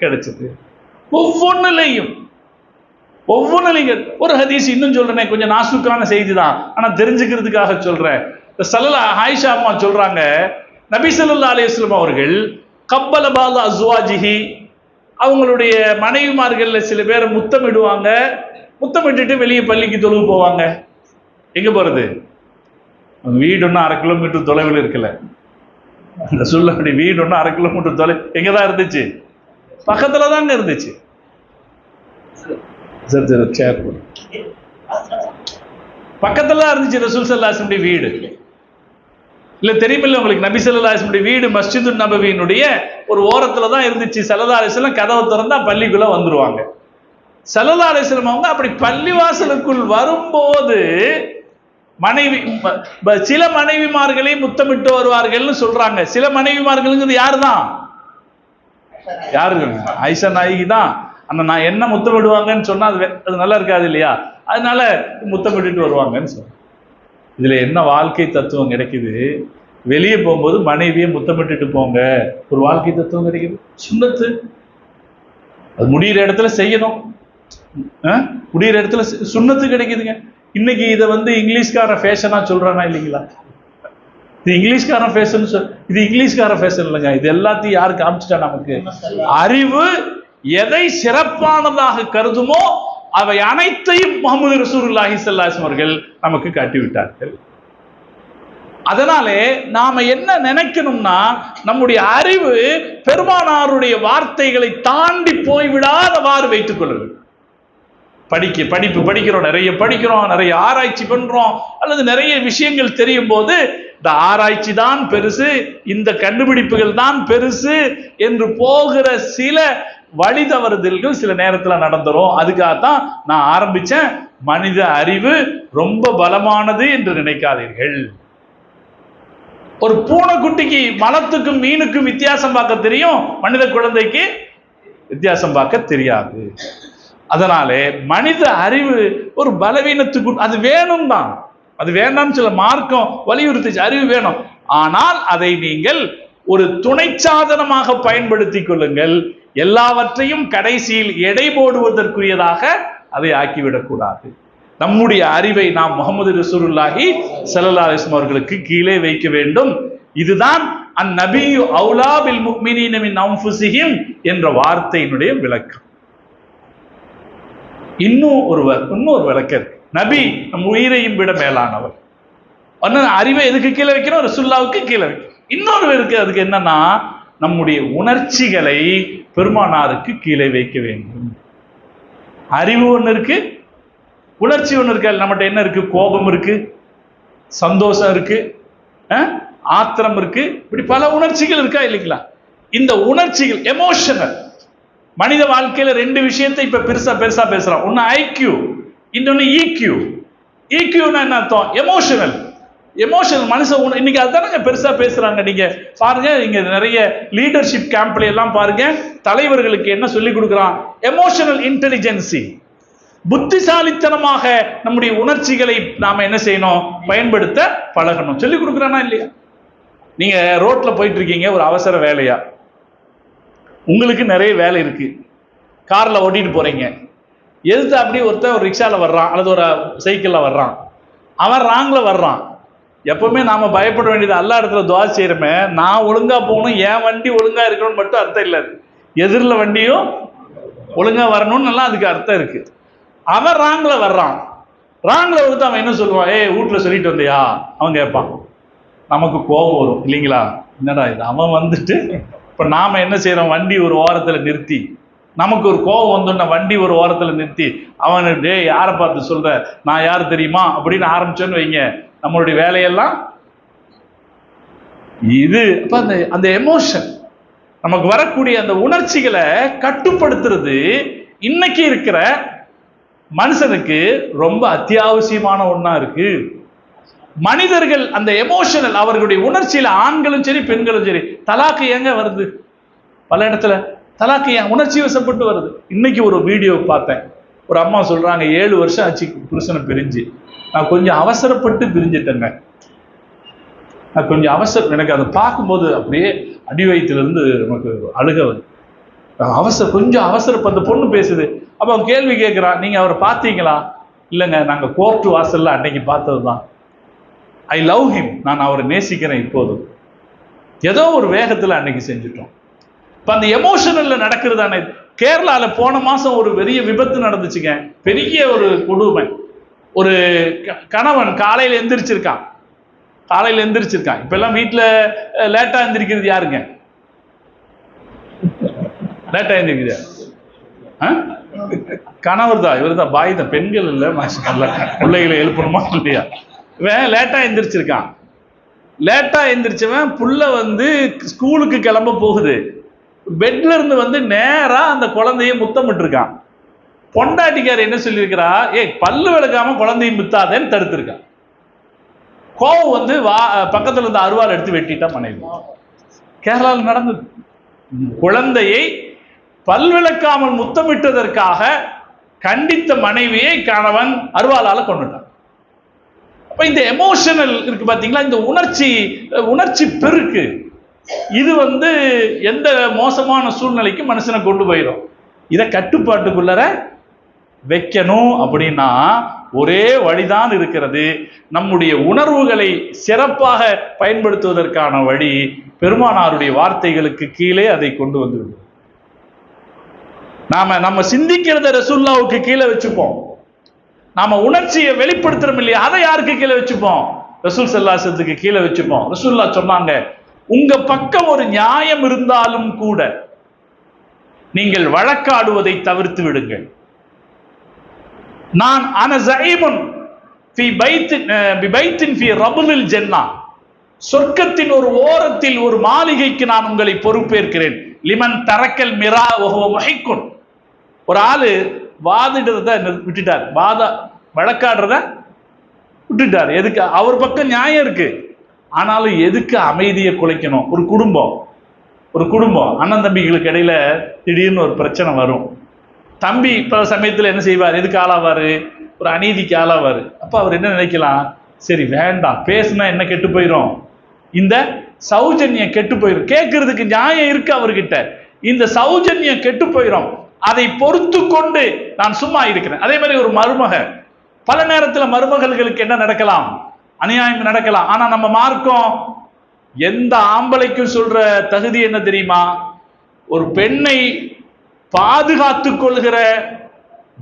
கிடைச்சது. ஒவ்வொன்றிலையும் ஒரு ஹதீஸ் இன்னும் சொல்றேன், கொஞ்சம் நாசுக்கான செய்தி தான், ஆனா தெரிஞ்சுக்கிறதுக்காக சொல்றேன். ஆயிஷா அம்மா சொல்றாங்க, நபி ஸல்லல்லாஹு அலைஹி வஸல்லம் அவர்கள் கப்பல பால அஸ்வாஜிஹி, அவங்களுடைய மனைவிமார்கள்ல சில பேரை முத்தமிடுவாங்க, முத்தமிட்டுட்டு வெளியே பள்ளிக்கு தொழுவு போவாங்க. எங்க போறது? வீடு ஒன்னும் 1/2 கிலோமீட்டர் தொலைவில் இருக்கல. அந்த சொல்லுடைய வீடு ஒன்னும் 1/2 கிலோமீட்டர் தொலை எங்கதான் இருந்துச்சு? பக்கத்துல தாங்க இருந்துச்சு. பக்கத்துல தான் இருந்துச்சு ரசூல் ஸல்லல்லாஹு அலைஹி வஸல்லம் வீடு. இல்ல தெரியுமில்ல உங்களுக்கு, நபி ஸல்லல்லாஹு அலைஹி வஸல்லம் வீடு மஸ்ஜிது நபவியினுடைய ஒரு ஓரத்துல தான் இருந்துச்சு. ஸல்லல்லாஹு அலைஹி வஸல்லம் கதவை திறந்தா பள்ளிக்குள்ள வந்துருவாங்க. ஸல்லல்லாஹு அலைஹி வஸல்லம் அவங்க அப்படி பள்ளிவாசலுக்குள் வரும்போது மனைவி சில மனைவிமார்களை முத்தமிட்டு வருவார்கள்னு சொல்றாங்க. சில மனைவிமார்களுங்கிறது யாருதான்? யாரு? ஆயிஷா நாயகி தான். அந்த நான் என்ன முத்தமிடுவாங்கன்னு சொன்னா அது நல்லா இருக்காது இல்லையா? அதனால முத்தமிட்டு வருவாங்கன்னு சொல்றேன். இதுல என்ன வாழ்க்கை தத்துவம் கிடைக்குது? வெளியே போகும்போது மனைவியை முத்தமிட்டுட்டு போங்க, ஒரு வாழ்க்கை தத்துவம் கிடைக்குது. சுன்னத்து, அது முடிகிற இடத்துல செய்யணும், முடிகிற இடத்துல சுன்னத்து கிடைக்குதுங்க. இன்னைக்கு இதை இங்கிலீஷ்கார ஃபேஷனா சொல்றானா இல்லைங்களா? இது இங்கிலீஷ்கார ஃபேஷன், இது இங்கிலீஷ்கார ஃபேஷன் இல்லைங்க. இது எல்லாத்தையும் யாரு காமிச்சிட்டா நமக்கு? அறிவு எதை சிறப்பானதாக கருதுமோ அவை அனைத்தையும் முஹம்மது ரசூலுல்லாஹி ஸல்லல்லாஹு அலைஹி வஸல்லம் அவர்கள் நமக்கு காட்டிவிட்டார்கள். அதனாலே நாம என்ன நினைக்கணும்னா, நம்முடைய அறிவு பெருமானாருடைய வார்த்தைகளை தாண்டி போய்விடாதவாறு வைத்துக் கொள்ளுங்கள். படிப்பு படிக்கிறோம், நிறைய படிக்கிறோம், நிறைய ஆராய்ச்சி பண்றோம், அல்லது நிறைய விஷயங்கள் தெரியும் போது இந்த ஆராய்ச்சி தான் பெருசு, இந்த கண்டுபிடிப்புகள் தான் பெருசு என்று போகிற சில வழி தவறுதல்கள் சில நேரத்துல நடந்துரும். அதுக்காகத்தான் நான் ஆரம்பிச்சேன், மனித அறிவு ரொம்ப பலமானது என்று நினைக்காதீர்கள். ஒரு பூனைக்குட்டிக்கு மலத்துக்கும் மீனுக்கும் வித்தியாசம் பார்க்க தெரியும், மனித குழந்தைக்கு வித்தியாசம் பார்க்க தெரியாது. அதனாலே மனித அறிவு ஒரு பலவீனத்துக்கு, அது வேணும் தான், அது வேண்டாம்னு சொல்ல மார்க்கம் வலியுறுத்துச்சு, அறிவு வேணும். ஆனால் அதை நீங்கள் ஒரு துணை சாதனமாக பயன்படுத்திக் கொள்ளுங்கள். எல்லாவற்றையும் கடைசியில் எடை போடுவதற்குரியதாக அதை ஆக்கிவிடக்கூடாது. நம்முடைய அறிவை நாம் முஹம்மது ரசூலுல்லாஹி ஸல்லல்லாஹு அலைஹி வஸல்லம் அவர்களுக்கு கீழே வைக்க வேண்டும். இதுதான் அந்நபியு அவுலா பில் முஃமினீன மின் அன்ஃபுஸிஹிம் என்ற வார்த்தையினுடைய விளக்கம். இன்னொரு விளக்கம் இருக்கு. நபி நம் உயிரையும் விட மேலானவர். அறிவை எதுக்கு கீழே வைக்கிறோம்? ரசூலுல்லாஹ்வுக்கு கீழே வைக்கிறோம். இன்னொரு இருக்கு, அதுக்கு என்னன்னா, நம்முடைய உணர்ச்சிகளை பெருமானாருக்கு கீழே வைக்க வேண்டும். அறிவு ஒண்ணு இருக்கு, உணர்ச்சி ஒண்ணு இருக்கு. நம்மகிட்ட என்ன இருக்கு? கோபம் இருக்கு, சந்தோஷம் இருக்கு, ஆத்திரம் இருக்கு, இப்படி பல உணர்ச்சிகள் இருக்கா இல்லைங்களா? இந்த உணர்ச்சிகள் எமோஷனல். மனித வாழ்க்கையில 2 விஷயத்தை இப்ப பெருசா பேசுறோம். ஒன்னு ஐக்யூ, இன்னொன்னு ஈக்யூ. ஈக்யூனா என்ன அர்த்தம்? எமோஷனல். மனுஷன் இன்னைக்கு அதுதானங்க பெருசா பேசுறாங்க. நீங்க பாருங்க, இங்க நிறைய லீடர்ஷிப் கேம்ப்ல எல்லாம் பாருங்க, தலைவர்களுக்கு என்ன சொல்லி கொடுக்குறான்? Emotional intelligence. புத்திசாலித்தனமாக நம்முடைய உணர்ச்சிகளை நாம என்ன செய்யணும்? பயன்படுத்த பழகணும். சொல்லி கொடுக்குறானா இல்லையா? நீங்க ரோட்ல போயிட்டு இருக்கீங்க, ஒரு அவசர வேலையா, உங்களுக்கு நிறைய வேலை இருக்கு, கார்ல ஓட்டிட்டு போறீங்க, எதுக்கு அப்படியே ஒருத்தர் ஒரு ரிக்ஷால வர்றான் அல்லது ஒரு சைக்கிள்ல வர்றான், அவன் ராங்ல வர்றான். எப்பவுமே நாம பயப்பட வேண்டியது, அல்லா இடத்துல துவா செய்யறமே, நான் ஒழுங்கா போகணும், என் வண்டி ஒழுங்கா இருக்கணும்னு மட்டும் அர்த்தம் இல்லை. எதிரில் வண்டியும் ஒழுங்கா வரணும்னு எல்லாம் அதுக்கு அர்த்தம் இருக்கு. அவன் ராங்ல வர்றான், ராங்ல வந்து அவன் என்ன சொல்லுவான்? வீட்டுல சொல்லிட்டு வந்தியா? அவன் கேட்பான். நமக்கு கோபம் வரும் இல்லைங்களா? என்னடா இது, அவன் வந்துட்டு இப்ப நாம என்ன செய்யறோம், வண்டி ஒரு ஓரத்துல நிறுத்தி, நமக்கு ஒரு கோபம் வந்தோன்னா வண்டி ஒரு ஓரத்துல நிறுத்தி, அவன் டே யாரை பார்த்து சொல்ற, நான் யாரு தெரியுமா அப்படின்னு ஆரம்பிச்சோன்னு வைங்க, நம்மளுடைய வேலையெல்லாம் இது. அப்ப அந்த எமோஷன், நமக்கு வரக்கூடிய அந்த உணர்ச்சிகளை கட்டுப்படுத்துறது இன்னைக்கு இருக்கிற மனுஷனுக்கு ரொம்ப அத்தியாவசியமான ஒண்ணா இருக்கு. மனிதர்கள் அந்த எமோஷனல், அவர்களுடைய உணர்ச்சியில ஆண்களும் சரி பெண்களும் சரி, தலாக்கு ஏங்க வருது? பல இடத்துல தலாக்கு ஏன் உணர்ச்சி வசப்பட்டு வருது? இன்னைக்கு ஒரு வீடியோ பார்த்தேன், ஒரு அம்மா சொல்றாங்க 7 வருஷம் ஆச்சு புருஷனை பிரிஞ்சு, நான் கொஞ்சம் அவசரப்பட்டு பிரிஞ்சிட்டேங்க, நான் கொஞ்சம் அவசரம், எனக்கு அதை பார்க்கும்போது அப்படியே அடி வயிற்றிலிருந்து நமக்கு அழுக வருது. கொஞ்சம் அவசரப்பட்டு பொண்ணு பேசுது. அப்ப அவன் கேள்வி கேட்கிறான், நீங்க அவரை பார்த்தீங்களா? இல்லைங்க, நாங்க கோர்ட் வாசல்ல அன்னைக்கு பார்த்ததுதான். ஐ லவ் ஹிம், நான் அவரை நேசிக்கிறேன். இப்போது ஏதோ ஒரு வேகத்துல அன்னைக்கு செஞ்சுட்டோம். இப்ப அந்த எமோஷனல்ல நடக்கிறதானே. கேரளால போன மாசம் ஒரு பெரிய விபத்து நடந்துச்சுங்க, பெரிய ஒரு கொடுமை. ஒரு கணவன் காலையில எந்திரிச்சிருக்கான், இப்ப எல்லாம் வீட்டுல லேட்டா எந்திரிக்கிறது யாருங்க? லேட்டா எந்திரிக்கிறது கணவர் தான், இவர் தான், பாய் தான், பெண்கள் இல்ல. பிள்ளைகளை எழுப்பணுமா இல்லையா? இவன் லேட்டா எந்திரிச்சிருக்கான். லேட்டா எந்திரிச்சவன் புள்ள வந்து ஸ்கூலுக்கு கிளம்ப போகுது, பெட்ல இருந்து வந்து நேரா அந்த குழந்தைய முத்தமிட்டு இருக்கான். பொண்டாட்டிக்கார் என்ன சொல்லியிருக்கிறா, பல்லு விளக்காம குழந்தைய முத்தாதேன்னு தடுத்திருக்கான். கோவம் வந்து பக்கத்துல இருந்த அருவாள் எடுத்து வெட்டிட்டா மனைவி. கேரளாவில் நடந்தது. குழந்தையை பல்விளக்காமல் முத்தமிட்டதற்காக கண்டித்த மனைவியை கணவன் அருவாளால கொண்டுட்டான். அப்ப இந்த எமோஷனல் இருக்கு பாத்தீங்களா, இந்த உணர்ச்சி பெருக்கு, இது வந்து எந்த மோசமான சூழ்நிலைக்கு மனுஷனை கொண்டு போயிடும். இதை கட்டுப்பாட்டுக்குள்ளர வைக்கணும் அப்படின்னா ஒரே வழிதான் இருக்கிறது. நம்முடைய உணர்வுகளை சிறப்பாக பயன்படுத்துவதற்கான வழி பெருமானாருடைய வார்த்தைகளுக்கு கீழே அதை கொண்டு வந்து விடும். நம்ம சிந்திக்கிறத ரசூலுல்லாஹ்வுக்கு கீழே வச்சுப்போம். நாம உணர்ச்சியை வெளிப்படுத்துறோம் இல்லையா, அதை யாருக்கு கீழே வச்சுப்போம்? ரசூல் ஸல்லல்லாஹு அலைஹி வஸல்லம் கீழே வச்சுப்போம். ரசூலுல்லாஹ் சொன்னாங்க, உங்க பக்கம் ஒரு நியாயம் இருந்தாலும் கூட நீங்கள் வழக்காடுவதை தவிர்த்து விடுங்கள். நான் அனஸைமுன் ஃபி பைத்தின் ஃபி ரபுலில் ஜன்னah, சொர்க்கத்தின் ஒரு ஓரத்தில் ஒரு மாளிகைக்கு நான் உங்களை பொறுப்பேற்கிறேன். லிமன் தரக்கல் மிரா வஹுவ முஹிக்குன், ஒரு ஆளு வாதிடுறத விட்டுட்டார், வழக்காடுறத விட்டுட்டார். எதுக்கு? அவர் பக்கம் நியாயம் இருக்கு, ஆனாலும் எதுக்கு அமைதியை குலைக்கணும்? ஒரு குடும்பம் அண்ணன் தம்பிகளுக்கு இடையில திடீர்னு ஒரு பிரச்சனை வரும். தம்பி பல சமயத்துல என்ன செய்வார்? எதுக்கு ஆளாவாரு? ஒரு அநீதிக்கு ஆளாவாரு. அப்ப அவர் என்ன நினைக்கலாம், சரி வேண்டாம், பேசுனா என்ன கெட்டு போயிடும், இந்த சௌஜன்யம் கெட்டு போயிடும், கேட்கறதுக்கு நியாயம் இருக்கு அவர்கிட்ட, இந்த சௌஜன்யம் கெட்டு போயிடும், அதை பொறுத்து கொண்டு நான் சும்மா இருக்கிறேன். அதே மாதிரி ஒரு மருமக, பல நேரத்துல மருமகள்களுக்கு என்ன நடக்கலாம், அநியாயம் நடக்கலாம். ஆனா நம்ம மார்க்கம் எந்த ஆம்பளைக்கும் சொல்ற தகுதி என்ன தெரியுமா? ஒரு பெண்ணை பாதுகாத்துக் கொள்கிற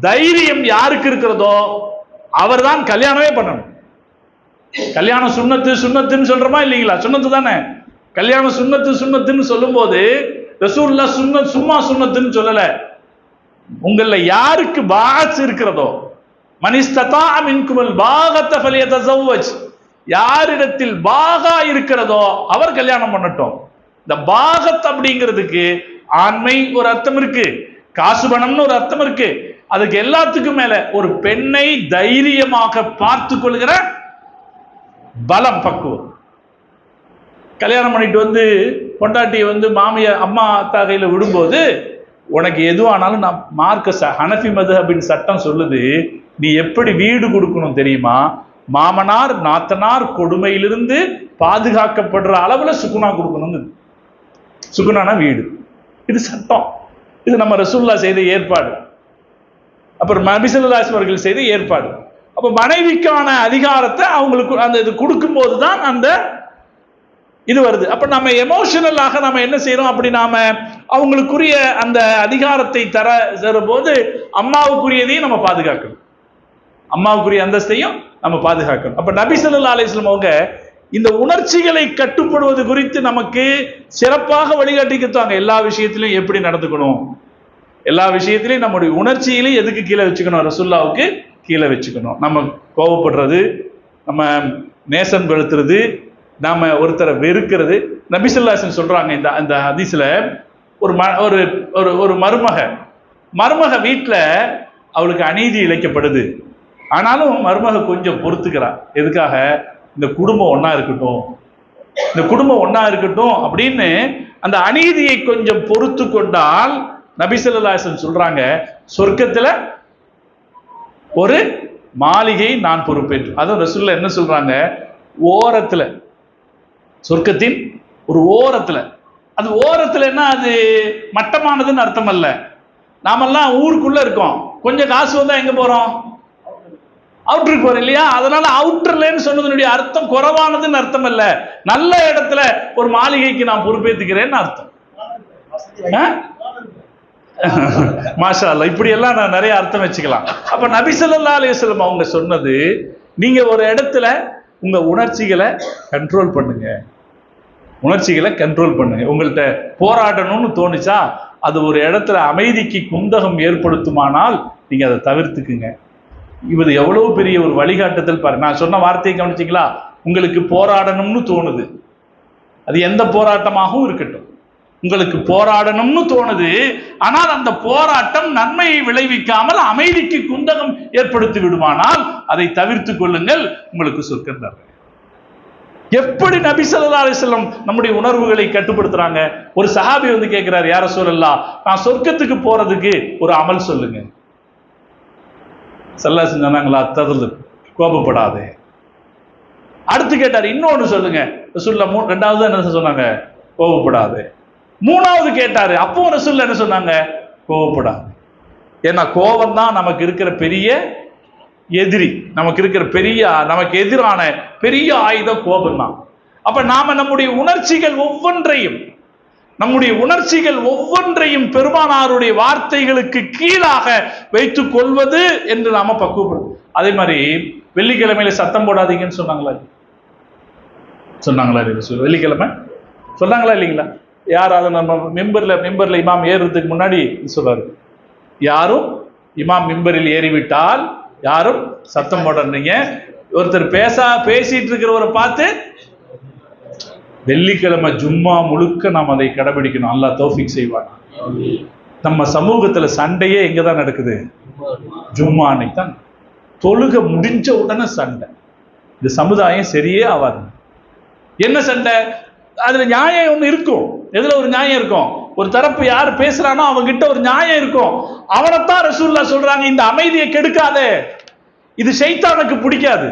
தைரியம் யாருக்கு இருக்கிறதோ அவர்தான் கல்யாணமே பண்ணணும். கல்யாணம் சுன்னத்துன்னு சொல்றோமா இல்லைங்களா? சுன்னத்து தானே. கல்யாணம் சுன்னத்துன்னு சொல்லும் போது ரசூலுல்லாஹ் சும்மா சுன்னத்துன்னு சொல்லல. உங்கள யாருக்கு பாஸ் இருக்கிறதோ, மனிஸ்ததா மின்குமுல் பாகத ஃபலியதஸவ்வஜ், யாரிடத்தில் பாகா இருக்கிறதோ அவர் கல்யாணம் பண்ணட்டும். இந்த பாகத் அப்படிங்கிறதுக்கு ஆண்மை ஒரு அர்த்தம் இருக்கு, காசு பணம்னு ஒரு அர்த்தம் இருக்கு. அதுக்கு எல்லாத்துக்கும் மேல ஒரு பெண்ணை தைரியமாக பார்த்து கொள்கிற பலம், பக்குவம். கல்யாணம் பண்ணிட்டு வந்து பொண்டாட்டியை வந்து அம்மா அத்தா கையில விடும்போது, உனக்கு எதுவானாலும் நான் மார்க்க ஹனஃபி மதுஹபின் சட்டம் சொல்லுது, நீ எப்படி வீடு கொடுக்கணும் தெரியுமா? மாமனார் நாத்தனார் கொடுமையிலிருந்து பாதுகாக்கப்படுற அளவுல சுகுனா கொடுக்கணும். சுகுனானா வீடு, இது சட்டம். இது நம்ம ரசூலுல்லாஹ் செய்த ஏற்பாடு, அப்புறம் நபி ஸல்லல்லாஹு அலைஹி வஸல்லம் அவர்கள் செய்த ஏற்பாடு. அப்ப மனைவிக்கான அதிகாரத்தை அவங்களுக்கு அந்த இது கொடுக்கும் போதுதான் அந்த இது வருது. அப்ப நம்ம எமோஷனலாக நம்ம என்ன செய்யறோம், அப்படி நாம அவங்களுக்குரிய அந்த அதிகாரத்தை தரும் போது அம்மாவுக்குரியதையும் நம்ம பாதுகாக்கணும், அம்மாவுக்குரிய அந்தஸ்தையும் நம்ம பாதுகாக்கணும். அப்ப நபி ஸல்லல்லாஹு அலைஹி வஸல்லம் அவங்க இந்த உணர்ச்சிகளை கட்டுப்படுவது குறித்து நமக்கு சிறப்பாக வழிகாட்டிக்கிட்டாங்க. எல்லா விஷயத்திலும் எப்படி நடந்துக்கணும், எல்லா விஷயத்திலையும் நம்முடைய உணர்ச்சியிலையும் எதுக்கு கீழே வச்சுக்கணும், ரசூலுல்லாவுக்கு கீழே வச்சுக்கணும். நம்ம கோபப்படுறது, நம்ம நேசம் கொளுத்துறது, நாம ஒருத்தரை வெறுக்கிறது. நபி ஸல்லல்லாஹு அலைஹி வஸல்லம் சொல்றாங்க இந்த ஹதீஸ்ல, ஒரு மருமக வீட்டுல அவளுக்கு அநீதி இழைக்கப்படுது, ஆனாலும் மருமக கொஞ்சம் பொறுத்துக்கிறா. எதுக்காக? இந்த குடும்பம் ஒன்னா இருக்கட்டும், இந்த குடும்பம் ஒன்னா இருக்கட்டும் அப்படின்னு அந்த அநீதியை கொஞ்சம் பொறுத்து கொண்டால் நபி ஸல்லல்லாஹு அலைஹி வஸல்லம் சொல்றாங்க, சொர்க்கத்துல ஒரு மாளிகை நான் பொறுப்பேற்று. அதுவும் ரசூலுல்லாஹ் என்ன சொல்றாங்க, ஓரத்துல, சொர்க்கத்தின் ஒரு ஓரத்துல. அது ஓரத்துல என்ன, அது மட்டமானதுன்னு அர்த்தம் அல்ல. நாமெல்லாம் ஊருக்குள்ள இருக்கோம், கொஞ்சம் காசு வந்தா எங்க போறோம், அவுட்டருக்கு போறோம் இல்லையா? அதனால அவுட்டர்லன்னு சொன்னதனுடைய அர்த்தம் குறைவானதுன்னு அர்த்தம் அல்ல, நல்ல இடத்துல ஒரு மாளிகைக்கு நான் பொறுப்பேற்றுக்கிறேன்னு அர்த்தம். மாஷா அல்லாஹ், இப்படி எல்லாம் நான் நிறைய அர்த்தம் வச்சுக்கலாம். அப்ப நபி ஸல்லல்லாஹு அலைஹி வஸல்லம் அவங்க சொன்னது, நீங்க ஒரு இடத்துல உங்க உணர்ச்சிகளை கண்ட்ரோல் பண்ணுங்க, உணர்ச்சிகளை கண்ட்ரோல் பண்ணுங்க. உங்கள்கிட்ட போராடணும்னு தோணுச்சா, அது ஒரு இடத்துல அமைதிக்கு குந்தகம் ஏற்படுத்துமானால் நீங்க அதை தவிர்த்துக்குங்க. இது எவ்வளவு பெரிய ஒரு வழிகாட்டுதல் பாருங்க. நான் சொன்ன வார்த்தையை கவனிச்சிங்களா? உங்களுக்கு போராடணும்னு தோணுது, அது எந்த போராட்டமாகவும் இருக்கட்டும், உங்களுக்கு போராடணும்னு தோணுது, ஆனால் அந்த போராட்டம் நன்மையை விளைவிக்காமல் அமைதிக்கு குந்தகம் ஏற்படுத்தி விடுமானால் அதை தவிர்த்து கொள்ளுங்கள், உங்களுக்கு சொர்க்கம் தர்றேன். எப்படி நபி ஸல்லல்லாஹு அலைஹி வஸல்லம் நம்முடைய உணர்வுகளை கட்டுப்படுத்துறாங்க? ஒரு சஹாபி வந்து கேட்கிறார், யா ரசூலல்லாஹ், நான் சொர்க்கத்துக்கு போறதுக்கு ஒரு அமல் சொல்லுங்க. ஸல்லல்லாஹு அலைஹி வஸல்லம் சொன்னாங்களா, ததல்லு, கோபப்படாதே. அடுத்து கேட்டார், இன்னொன்னு சொல்லுங்க. ரசூலுல்லாஹ் ரெண்டாவது என்ன சொன்னாங்க, கோபப்படாதே. மூணாவது கேட்டாரு, அப்போ ரசூலுல்லாஹ் என்ன சொன்னாங்க, கோபப்படாது. ஏன்னா கோபம் தான் நமக்கு இருக்கிற பெரிய எதிரி, நமக்கு இருக்கிற நமக்கு எதிரான பெரிய ஆயுதம் கோபம் தான். அப்ப நாம நம்முடைய உணர்ச்சிகள் ஒவ்வொன்றையும் பெருமானாருடைய வார்த்தைகளுக்கு கீழாக வைத்துக் கொள்வது என்று நாம பக்குவப்படும். அதே மாதிரி வெள்ளிக்கிழமையில சத்தம் போடாதீங்கன்னு சொன்னாங்களா வெள்ளிக்கிழமை சொன்னாங்களா இல்லைங்களா? யாராவது நம்ம மெம்பர்ல இமாம் ஏறுறதுக்கு முன்னாடி சொல்றாரு, யாரும் இமாம் மெம்பரில் ஏறிவிட்டால் யாரும் சத்தம் போடுறீங்க. ஒருத்தர் பேசிட்டு இருக்கிறவரை பார்த்து, வெள்ளிக்கிழமை ஜும்மா முழுக்க நாம் அதை கடைபிடிக்கணும். அல்லாஹ் தௌஃபீக் செய்வான். நம்ம சமூகத்துல சண்டையே எங்கதான் நடக்குது, ஜும்மா அன்னைக்கு தான். தொழுக முடிஞ்ச உடனே சண்டை. இந்த சமுதாயம் சரியே ஆகாது. என்ன சண்டை? அதுல நியாயம் ஒண்ணு இருக்கும். எதுல ஒரு நியாயம் இருக்கும்? ஒரு தரப்பு யார் பேசுறானோ அவங்கிட்ட ஒரு நியாயம் இருக்கும். அவனைத்தான் ரசூலுல்லாஹ் சொல்றாங்க, இந்த அமைதியை கெடுக்காதே, இது ஷைத்தானுக்கு பிடிக்காது.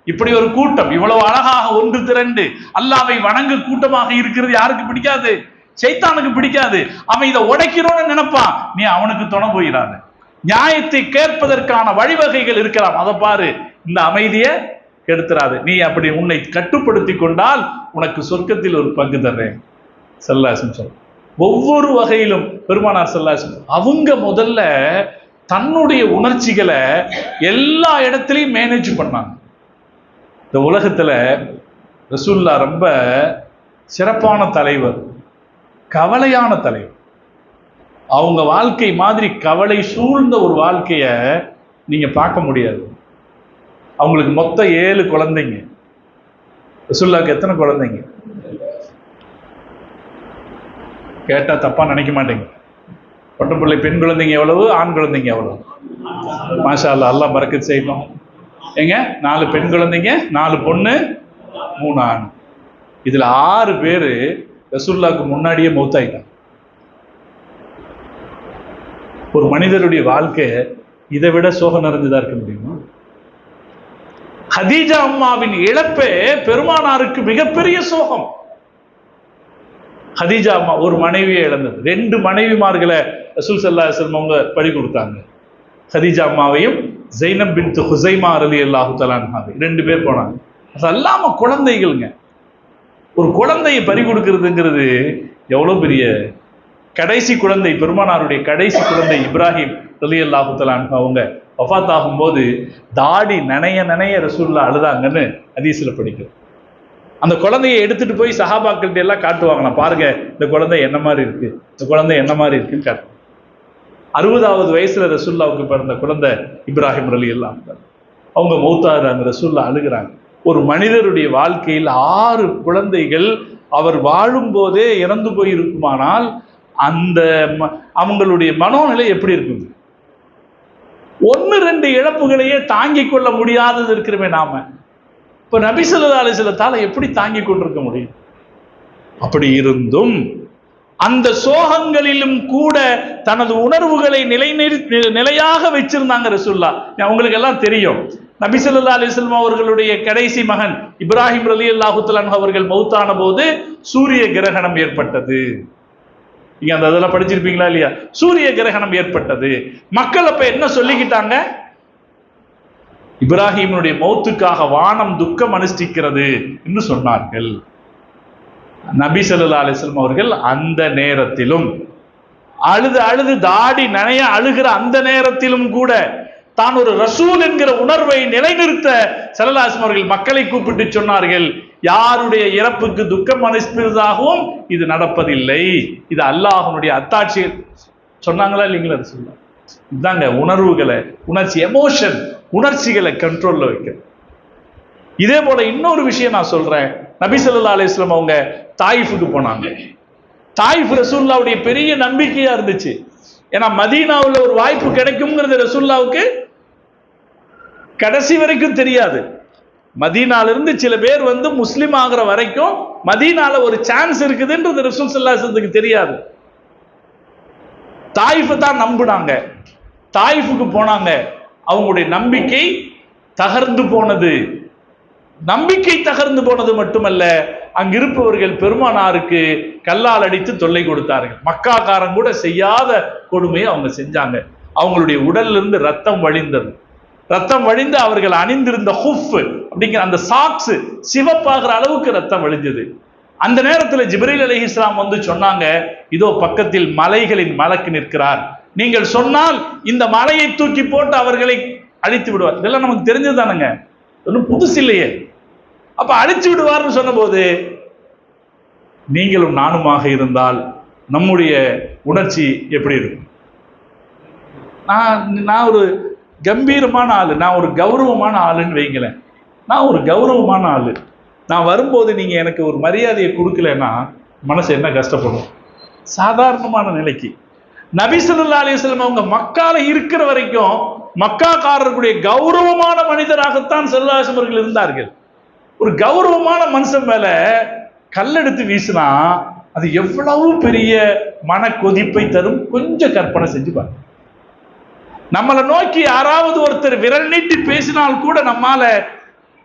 இப்படி ஒரு கூட்டம் இவ்வளவு அழகாக ஒன்று திரண்டு அல்லாஹ்வை வணங்கு கூட்டமாக இருக்கிறது யாருக்கு பிடிக்காது? ஷைத்தானுக்கு பிடிக்காது. அவன் இதை உடைக்கணும்னு நினைப்பான், நீ அவனுக்கு துணை போயிடாது. நியாயத்தை கேட்பதற்கான வழிவகைகள் இருக்கலாம், அதை பாரு, இந்த அமைதியை கெடுத்துறாது. நீ அப்படி உன்னை கட்டுப்படுத்தி கொண்டால் உனக்கு சொர்க்கத்தில் ஒரு பங்கு தர்றேன். ஸல்லல்லாஹு அலைஹி வஸல்லம் ஒவ்வொரு வகையிலும் பெருமானார் ஸல்லல்லாஹு அலைஹி வஸல்லம் அவங்க முதல்ல தன்னுடைய உணர்ச்சிகளை எல்லா இடத்திலையும் மேனேஜ் பண்ணாங்க. இந்த உலகத்துல ரசூலுல்லாஹ் ரொம்ப சிறப்பான தலைவர், கவலையான தலைவர். அவங்க வாழ்க்கை மாதிரி கவலை சூழ்ந்த ஒரு வாழ்க்கைய நீங்க பார்க்க முடியாது. அவங்களுக்கு மொத்தம் 7 குழந்தைங்க. ரசூலுல்லாஹ்க்கு எத்தனை குழந்தைங்க கேட்டா தப்பா நினைக்க மாட்டேங்க. பொட்டப்பிள்ளை பெண் குழந்தைங்க எவ்வளவு, ஆண் குழந்தைங்க எவ்வளவு? மாஷா அல்லாஹ், அல்லாஹ் பரக்கத் செய்யணும். ஏங்க 4 பெண் குழந்தைங்க, 4 பொண்ணு, 3 ஆண். இதுல 6 பேரு ரசூலுல்லாஹ்க்கு முன்னாடியே மௌத்தாயிட்டாங்க. ஒரு மனிதருடைய வாழ்க்கை இதை விட சோகம் நிறைஞ்சதா இருக்க முடியுமா? ஹதீஜா அம்மாவின் இழப்பே பெருமானாருக்கு மிகப்பெரிய சோகம். ஹதீஜா அம்மா ஒரு மனைவியை இழந்தது. 2 மனைவிமார்களை ரசூல் ஸல்லல்லாஹு அலைஹி வஸல்லம் அவங்க பறி கொடுத்தாங்க. ஹதீஜா அம்மாவையும் ஸைனப் பின்த் ஹுஸைமா ரலியல்லாஹு தஆலா அன்ஹா 2 பேர் போனாங்க. அது அல்லாம குழந்தைகள்ங்க. ஒரு குழந்தையை பறி கொடுக்கிறதுங்கிறது எவ்வளவு பெரிய. கடைசி குழந்தை, பெருமானாருடைய கடைசி குழந்தை இப்ராஹிம் ரலியல்லாஹு தஆலா அன்ஹு அவங்க வஃபாத் ஆகும்போது தாடி நனைய நனைய ரசூலுல்லாஹ் அழுதாங்கன்னு ஹதீஸ்ல படிக்கிறோம். அந்த குழந்தையை எடுத்துட்டு போய் சஹாபாக்கள்கிட்ட எல்லாம் காட்டுவாங்களாம், பாருங்க இந்த குழந்தை என்ன மாதிரி இருக்கு, இந்த குழந்தை என்ன மாதிரி இருக்குன்னு காட்டு. 60வது வயசுல ரசூல்லாவுக்கு பிறந்த குழந்தை இப்ராஹிம் ரலியல்லாஹு அன்ஹு. அவங்க மௌத்தாகிறாங்க, ரசூல்லா அழுகிறாங்க. ஒரு மனிதருடைய வாழ்க்கையில் 6 குழந்தைகள் அவர் வாழும் போதே இறந்து போய் இருக்குமானால் அந்த அவங்களுடைய மனோநிலை எப்படி இருக்கும்? 1-2 இழப்புகளையே தாங்கிக் கொள்ள முடியாதது இருக்கிறமே நாம. இப்ப நபி ஸல்லல்லாஹு அலைஹி வஸல்லம் எப்படி தாங்கிக் கொண்டிருக்க முடியும்? அப்படி இருந்தும் அந்த சோகங்களிலும் கூட தனது உணர்வுகளை நிலையாக வச்சிருந்தாங்க ரசூல்லா. உங்களுக்கு எல்லாம் தெரியும், நபி ஸல்லல்லாஹு அலைஹி வஸல்லம் அவர்களுடைய கடைசி மகன் இப்ராஹிம் ரலியல்லாஹு தஆலா அன்ஹு அவர்கள் மௌத்தான போது சூரிய கிரகணம் ஏற்பட்டது. நீங்க அந்த அதெல்லாம் படிச்சிருப்பீங்களா இல்லையா? சூரிய கிரகணம் ஏற்பட்டது. மக்கள் அப்ப என்ன சொல்லிக்கிட்டாங்க? இப்ராஹிமுடைய மௌத்துக்காக வானம் துக்கம் அனுஷ்டிக்கிறது என்று சொன்னார்கள். நபி ஸல்லல்லாஹு அலைஹி வஸல்லம் அவர்கள் அந்த நேரத்திலும் அழுது தாடி நனைய அழுகிற அந்த நேரத்திலும் கூட தான் ஒரு ரசூல் என்கிற உணர்வை நிலைநிறுத்த ஸல்லல்லாஹு அலைஹி வஸல்லம் அவர்கள் மக்களை கூப்பிட்டு சொன்னார்கள், யாருடைய இறப்புக்கு துக்கம் அனுஷ்டிப்பதாகவும் இது நடப்பதில்லை, இது அல்லாஹ்வுடைய அத்தாட்சி. சொன்னாங்களா இல்லைங்களா? ரசூலுல்லாஹ் இதாங்க உணர்வுகளை, உணர்ச்சிகளை கண்ட்ரோல்ல வைக்கிறது. இதே போல இன்னொரு விஷயம் நான் சொல்றேன். நபி ஸல்லல்லாஹு அலைஹி வஸல்லம் அவங்க தாயிஃபுக்கு போனாங்க. தாயிஃப் ரசூலுல்லாஹ்வுடைய பெரிய நம்பிக்கையா இருந்துச்சு. ஏன்னா மதீனாவுல ஒரு வாய்ப்பு கிடைக்கும்ங்கிறது ரசூலுல்லாஹ்வுக்கு கடைசி வரைக்கும் தெரியாது. மதீனால இருந்து சில பேர் முஸ்லிம் ஆகிற வரைக்கும் மதீனால ஒரு சான்ஸ் இருக்குதுன்றது ரசூல் ஸல்லல்லாஹு அலைஹி வஸல்லம் தெரியாது. தாயிஃபை தான் நம்பினாங்க. தாயிஃபுக்கு போனாங்க. அவங்களுடைய நம்பிக்கை தகர்ந்து போனது. நம்பிக்கை தகர்ந்து போனது மட்டுமல்ல, அங்கிருப்பவர்கள் பெருமானாருக்கு கல்லால் அடித்து தொல்லை கொடுத்தார்கள். மக்காக்காரன் கூட செய்யாத கொடுமையை அவங்க செஞ்சாங்க. அவங்களுடைய உடல்ல இருந்து ரத்தம் வழிந்தது. ரத்தம் வழிந்து அவர்கள் அணிந்திருந்த ஹுஃப் அப்படிங்கிற அந்த சாக்ஸ் சிவப்பாகிற அளவுக்கு ரத்தம் வழிஞ்சது. அந்த நேரத்தில் ஜிப்ரீல் அலைஹிஸ்ஸலாம் சொன்னாங்க, இதோ பக்கத்தில் மலைகளின் மலக்கு நிற்கிறார், நீங்கள் சொன்னால் இந்த மலையை தூக்கி போட்டு அவர்களை அழித்து விடுவார். இதெல்லாம் நமக்கு தெரிஞ்சதுதானுங்க, ஒன்றும் புதுசு இல்லையே. அப்ப அழிச்சு விடுவார்னு சொன்ன போது, நீங்களும் நானுமாக இருந்தால் நம்முடைய உணர்ச்சி எப்படி இருக்கும்? நான் ஒரு கம்பீரமான ஆளு, நான் ஒரு கௌரவமான ஆளுன்னு வைங்களேன். நான் ஒரு கௌரவமான ஆளு, நான் வரும்போது நீங்க எனக்கு ஒரு மரியாதையை கொடுக்கலன்னா மனசு என்ன கஷ்டப்படும்? சாதாரணமான நிலைக்கு நபி ஸல்லல்லாஹு அலைஹி வஸல்லம் அவங்க மக்கால இருக்கிற வரைக்கும் மக்காக்காரர்களுடைய கௌரவமான மனிதராகத்தான் ஸல்லல்லாஹு அலைஹி வஸல்லம் அவர்கள் இருந்தார்கள். ஒரு கௌரவமான மனுஷன் மேல கல்லெடுத்து வீசினா அது எவ்வளவு பெரிய மன கொதிப்பை தரும். கொஞ்சம் கற்பனை செஞ்சு பாருங்க. நம்மளை நோக்கி யாராவது ஒருத்தர் விரல் நீட்டி பேசினால் கூட நம்மால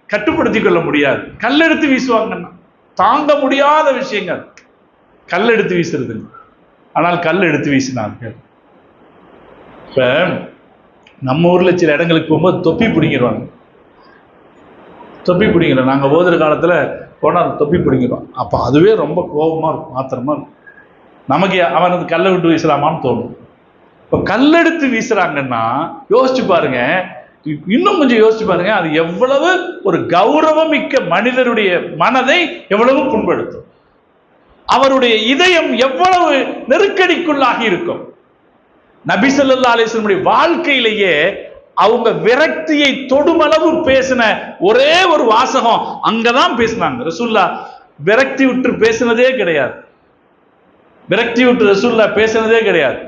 கட்டுப்படுத்தி கொள்ள முடியாது. கல்லெடுத்து வீசுவாங்கன்னா தாங்க முடியாத விஷயங்கள் கல்லெடுத்து வீசுறது. ஆனால் கல் எடுத்து வீசினார்கள். இப்ப நம்ம ஊர்ல சில இடங்களுக்கு போகும்போது தொப்பி பிடிங்கிடுவாங்க. தொப்பி பிடிக்கிறோம், நாங்க ஓதுற காலத்துல போனா தொப்பி பிடிக்கிறோம். அப்ப அதுவே ரொம்ப கோபமா இருக்கும், ஆத்திரமா இருக்கும். நமக்கு அவனது கல்லை விட்டு வீசலாமான்னு தோணும். இப்ப கல்லெடுத்து வீசுறாங்கன்னா யோசிச்சு பாருங்க, இன்னும் கொஞ்சம் யோசிச்சு பாருங்க, அது எவ்வளவு ஒரு கௌரவமிக்க மனிதருடைய மனதை எவ்வளவு புண்படுத்தும், அவருடைய இதயம் எவ்வளவு நெருக்கடிக்குள்ளாகி இருக்கும். நபி ஸல்லல்லாஹு அலைஹி வஸல்லம் வாழ்க்கையிலேயே அவங்க விரக்தியை தொடுமளவு பேசின ஒரே ஒரு வாசகம் அங்கதான் பேசினாங்க. ரசூலுல்லாஹ் விரக்தி விட்டு பேசினதே கிடையாது. விரக்தி விட்டு ரசூலுல்லாஹ் பேசினதே கிடையாது.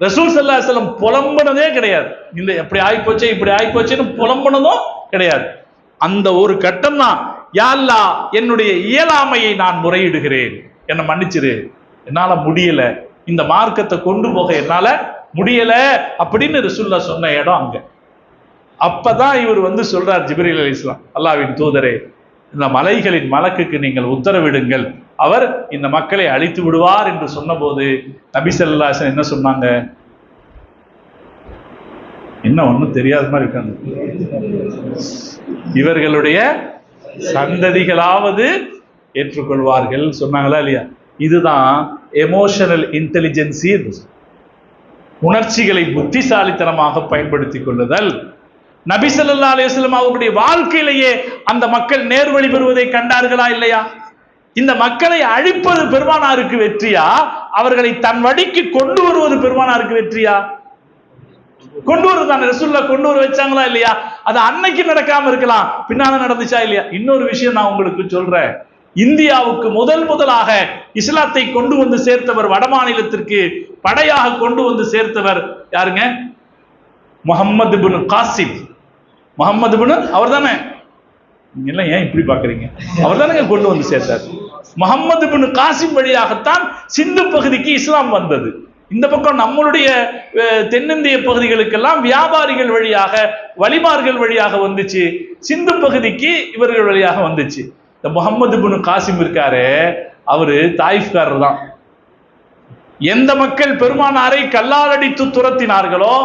ரசூல் ஸல்லல்லாஹு அலைஹி வஸல்லம் புலம்புனதே கிடையாது. இல்ல எப்படி ஆயிப்போச்சே இப்படி ஆயிப்போச்சேன்னு புலம்புனதும் கிடையாது. அந்த ஒரு கட்டம் தான், யா அல்லாஹ் என்னுடைய இயலாமையை நான் முறையிடுகிறேன், என்னை மன்னிச்சிரு, என்னால முடியல, இந்த மார்க்கத்தை கொண்டு போக என்னால முடியல அப்படின்னு ரசூலுல்லாஹ் சொன்ன இடம் அங்க. அப்பதான் இவர் சொல்றார், ஜிப்ரீல் அலைஹிஸ்ஸலாம், அல்லாஹ்வின் தூதரே, இந்த மலைகளின் மலக்குக்கு நீங்கள் உத்தரவிடுங்கள், அவர் இந்த மக்களை அழித்து விடுவார் என்று சொன்னபோது நபி ஸல்லல்லாஹு அலைஹி வஸல்லம் என்ன சொன்னாங்க? என்ன ஒண்ணும் தெரியாத மாதிரி இருக்காங்க, இவர்களுடைய சந்ததிகளாவது ஏற்றுக்கொள்வார்கள் சொன்னாங்களா இல்லையா? இதுதான் எமோஷனல் இன்டெலிஜென்சி, உணர்ச்சிகளை புத்திசாலித்தனமாக பயன்படுத்திக் கொள்ளுதல். நபி ஸல்லல்லாஹு அலைஹி வஸல்லம் அவருடைய வாழ்க்கையிலேயே அந்த மக்கள் நேர்வழி பெறுவதை கண்டார்களா இல்லையா? இந்த மக்களை அழிப்பது பெருமானாருக்கு வெற்றியா, அவர்களை தன் வழிக்கு கொண்டு வருவது பெருமானாருக்கு வெற்றியா? கொண்டு வருதான். ரசூலுல்லாஹ் கொண்டு வர வச்சாங்களா இல்லையா? அது அன்னைக்கு நடக்காம இருக்கலாம், பின்னால நடந்துச்சா இல்லையா? இன்னொரு விஷயம் நான் உங்களுக்கு சொல்றேன். இந்தியாவுக்கு முதலாக இஸ்லாத்தை கொண்டு வந்து சேர்த்தவர், வட மாநிலத்திற்கு படையாக கொண்டு வந்து சேர்த்தவர் யாருங்க? முஹம்மது இப்னு காசிம். முஹம்மது இப்னு, அவர் தானே, நீங்க எல்லாம் ஏன் இப்படி பாக்குறீங்க? அவர் தானே கொண்டு வந்து சேர்த்தார். முஹம்மது இப்னு காசிம் வழியாகத்தான் சிந்து பகுதிக்கு இஸ்லாம் வந்தது. இந்த பக்கம் நம்மளுடைய தென்னிந்திய பகுதிகளுக்கெல்லாம் வியாபாரிகள் வழியாக, வலிமார்கள் வழியாக வந்துச்சு. சிந்து பகுதிக்கு இவர்கள் வழியாக வந்துச்சு. இந்த முஹம்மது இப்னு காசிம் இருக்காரு, அவரு தாயிஃப்காரர் தான். எந்த மக்கள் பெருமானாரை கல்லால் அடித்து துரத்தினார்களோ,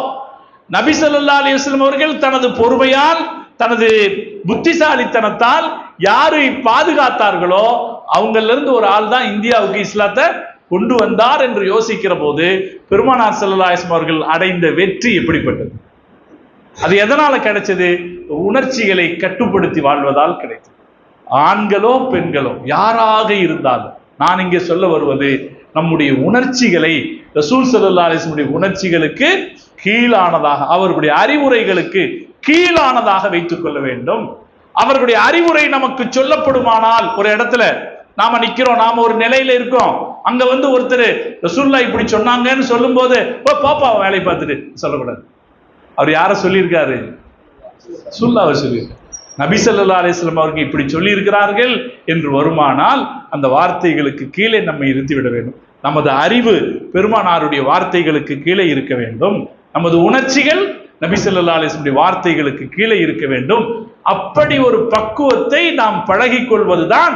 நபி ஸல்லல்லாஹு அலைஹி வஸல்லம் அவர்கள் தனது பொறுமையால், தனது புத்திசாலித்தனத்தால் யாரை பாதுகாத்தார்களோ அவங்கள்ல இருந்து ஒரு ஆள் தான் இந்தியாவுக்கு இஸ்லாத்தை கொண்டு வந்தார் என்று யோசிக்கிற போது பெருமானார் ஸல்லல்லாஹு அலைஹி வஸல்லம் அவர்கள் அடைந்த வெற்றி எப்படிப்பட்டது? அது எதனால கிடைச்சது? உணர்ச்சிகளை கட்டுப்படுத்தி வாழ்வதால் கிடைத்தது. ஆண்களோ பெண்களோ யாராக இருந்தாலும், நான் இங்கே சொல்ல வருவது நம்முடைய உணர்ச்சிகளை ரசூல் ஸல்லல்லாஹு அலைஹி வஸல்லம் உணர்ச்சிகளுக்கு கீழானதாக, அவர்களுடைய அறிவுரைகளுக்கு கீழானதாக வைத்துக் கொள்ள வேண்டும். அவர்களுடைய அறிவுரை நமக்கு சொல்லப்படுமானால், ஒரு இடத்துல நாம நிக்கிறோம், நாம ஒரு நிலையில இருக்கோம், அங்க வந்து ஒருத்தர் ரசூலுல்லாஹ் இப்படி சொன்னாங்கன்னு சொல்லும் போது பாப்பா வேலை பார்த்துட்டு சொல்லக்கூடாது. அவர் யார சொல்லியிருக்காரு? ரசூலுல்லாஹ் சொல்லியிருக்காரு. நபி ஸல்லல்லாஹு அலைஹி வஸல்லம் அவர்கள் இப்படி சொல்லி இருக்கிறார்கள் என்று வருமானால் அந்த வார்த்தைகளுக்கு கீழே நம்மை இருத்திவிட வேண்டும். நமது அறிவு பெருமானாருடைய வார்த்தைகளுக்கு கீழே இருக்க வேண்டும். நமது உணர்ச்சிகள் நபி ஸல்லல்லாஹு அலைஹி வஸல்லம் வார்த்தைகளுக்கு கீழே இருக்க வேண்டும். அப்படி ஒரு பக்குவத்தை நாம் பழகிக் கொள்வதுதான்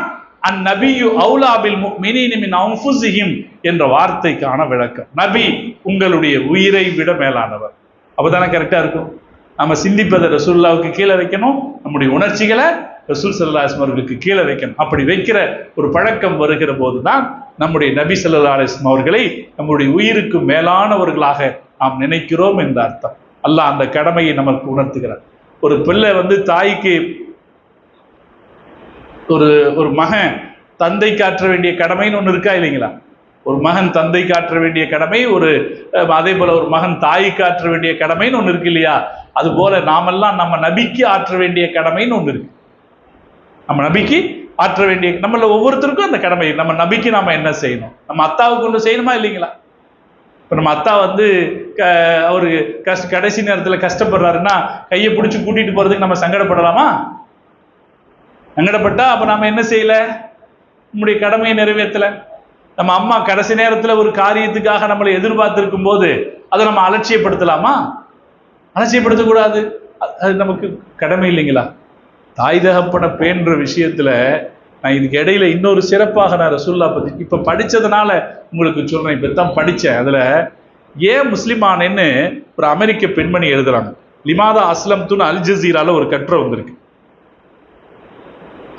அந்நபியு அவுலா பில் முஃமினீன மின் அன்ஃபுஸிஹிம் என்ற வார்த்தைக்கான விளக்கம். நபி உங்களுடைய உயிரை விட மேலானவர். அப்பதானே கரெக்டா இருக்கும். நம்ம சிந்திப்பதை ரசூலுல்லாஹ்வுக்கு கீழே வைக்கணும், நம்முடைய உணர்ச்சிகளை ரசூல் ஸல்லல்லாஹு அலைஹி வஸல்லம் அவர்களுக்கு கீழே வைக்கணும். அப்படி வைக்கிற ஒரு பழக்கம் வருகிற போதுதான் நம்முடைய நபி ஸல்லல்லாஹு அலைஹி வஸல்லம் அவர்களை நம்முடைய உயிருக்கு மேலானவர்களாக நாம் நினைக்கிறோம் என்ற அர்த்தம். அல்லாஹ் அந்த கடமையை நமக்கு உணர்த்துகிறார். ஒரு பிள்ளை வந்து தாய்க்கு, ஒரு மகன் தந்தை காற்ற வேண்டிய கடமைன்னு ஒண்ணு இருக்கா இல்லைங்களா? ஒரு மகன் தந்தை காற்ற வேண்டிய கடமை, அதே போல ஒரு மகன் தாய் காற்ற வேண்டிய கடமைன்னு ஒண்ணு இருக்கு இல்லையா? அது போல நாமெல்லாம் நம்ம நபிக்கு ஆற்ற வேண்டிய கடமைன்னு ஒண்ணு இருக்கு. நம்ம நபிக்கு ஆற்ற வேண்டிய, நம்மள ஒவ்வொருத்தருக்கும் அந்த கடமை. நம்ம நபிக்கு நாம என்ன செய்யணும்? நம்ம அத்தாவுக்கு ஒன்று செய்யணுமா இல்லைங்களா? இப்ப நம்ம அத்தா வந்து அவரு கடைசி நேரத்துல கஷ்டப்படுறாருன்னா கையை பிடிச்சி கூட்டிட்டு போறதுக்கு நம்ம சங்கடப்படலாமா? சங்கடப்பட்டா அப்ப நாம என்ன செய்யல? நம்முடைய கடமையை நிறைவேற்றல. நம்ம அம்மா கடைசி நேரத்துல ஒரு காரியத்துக்காக நம்மளை எதிர்பார்த்திருக்கும் போது அதை நம்ம அலட்சியப்படுத்தலாமா? அலட்சியப்படுத்தக்கூடாது. அது நமக்கு கடமை இல்லைங்களா? தாய் தகப்பன பேன்ற விஷயத்துல நான் இதுக்கு இடையில இன்னொரு சிறப்பாக நான் ரசூலுல்லாஹ் பத்தி இப்ப படிச்சதுனால உங்களுக்கு சொல்றேன். இப்பதான் படிச்சேன். அதுல ஏன் முஸ்லிம் ஆனேன்னு ஒரு அமெரிக்க பெண்மணி எழுதுறாங்க. லிமாதா அஸ்லம் துன் அல் ஜசீரால ஒரு கட்டுரை வந்திருக்கு.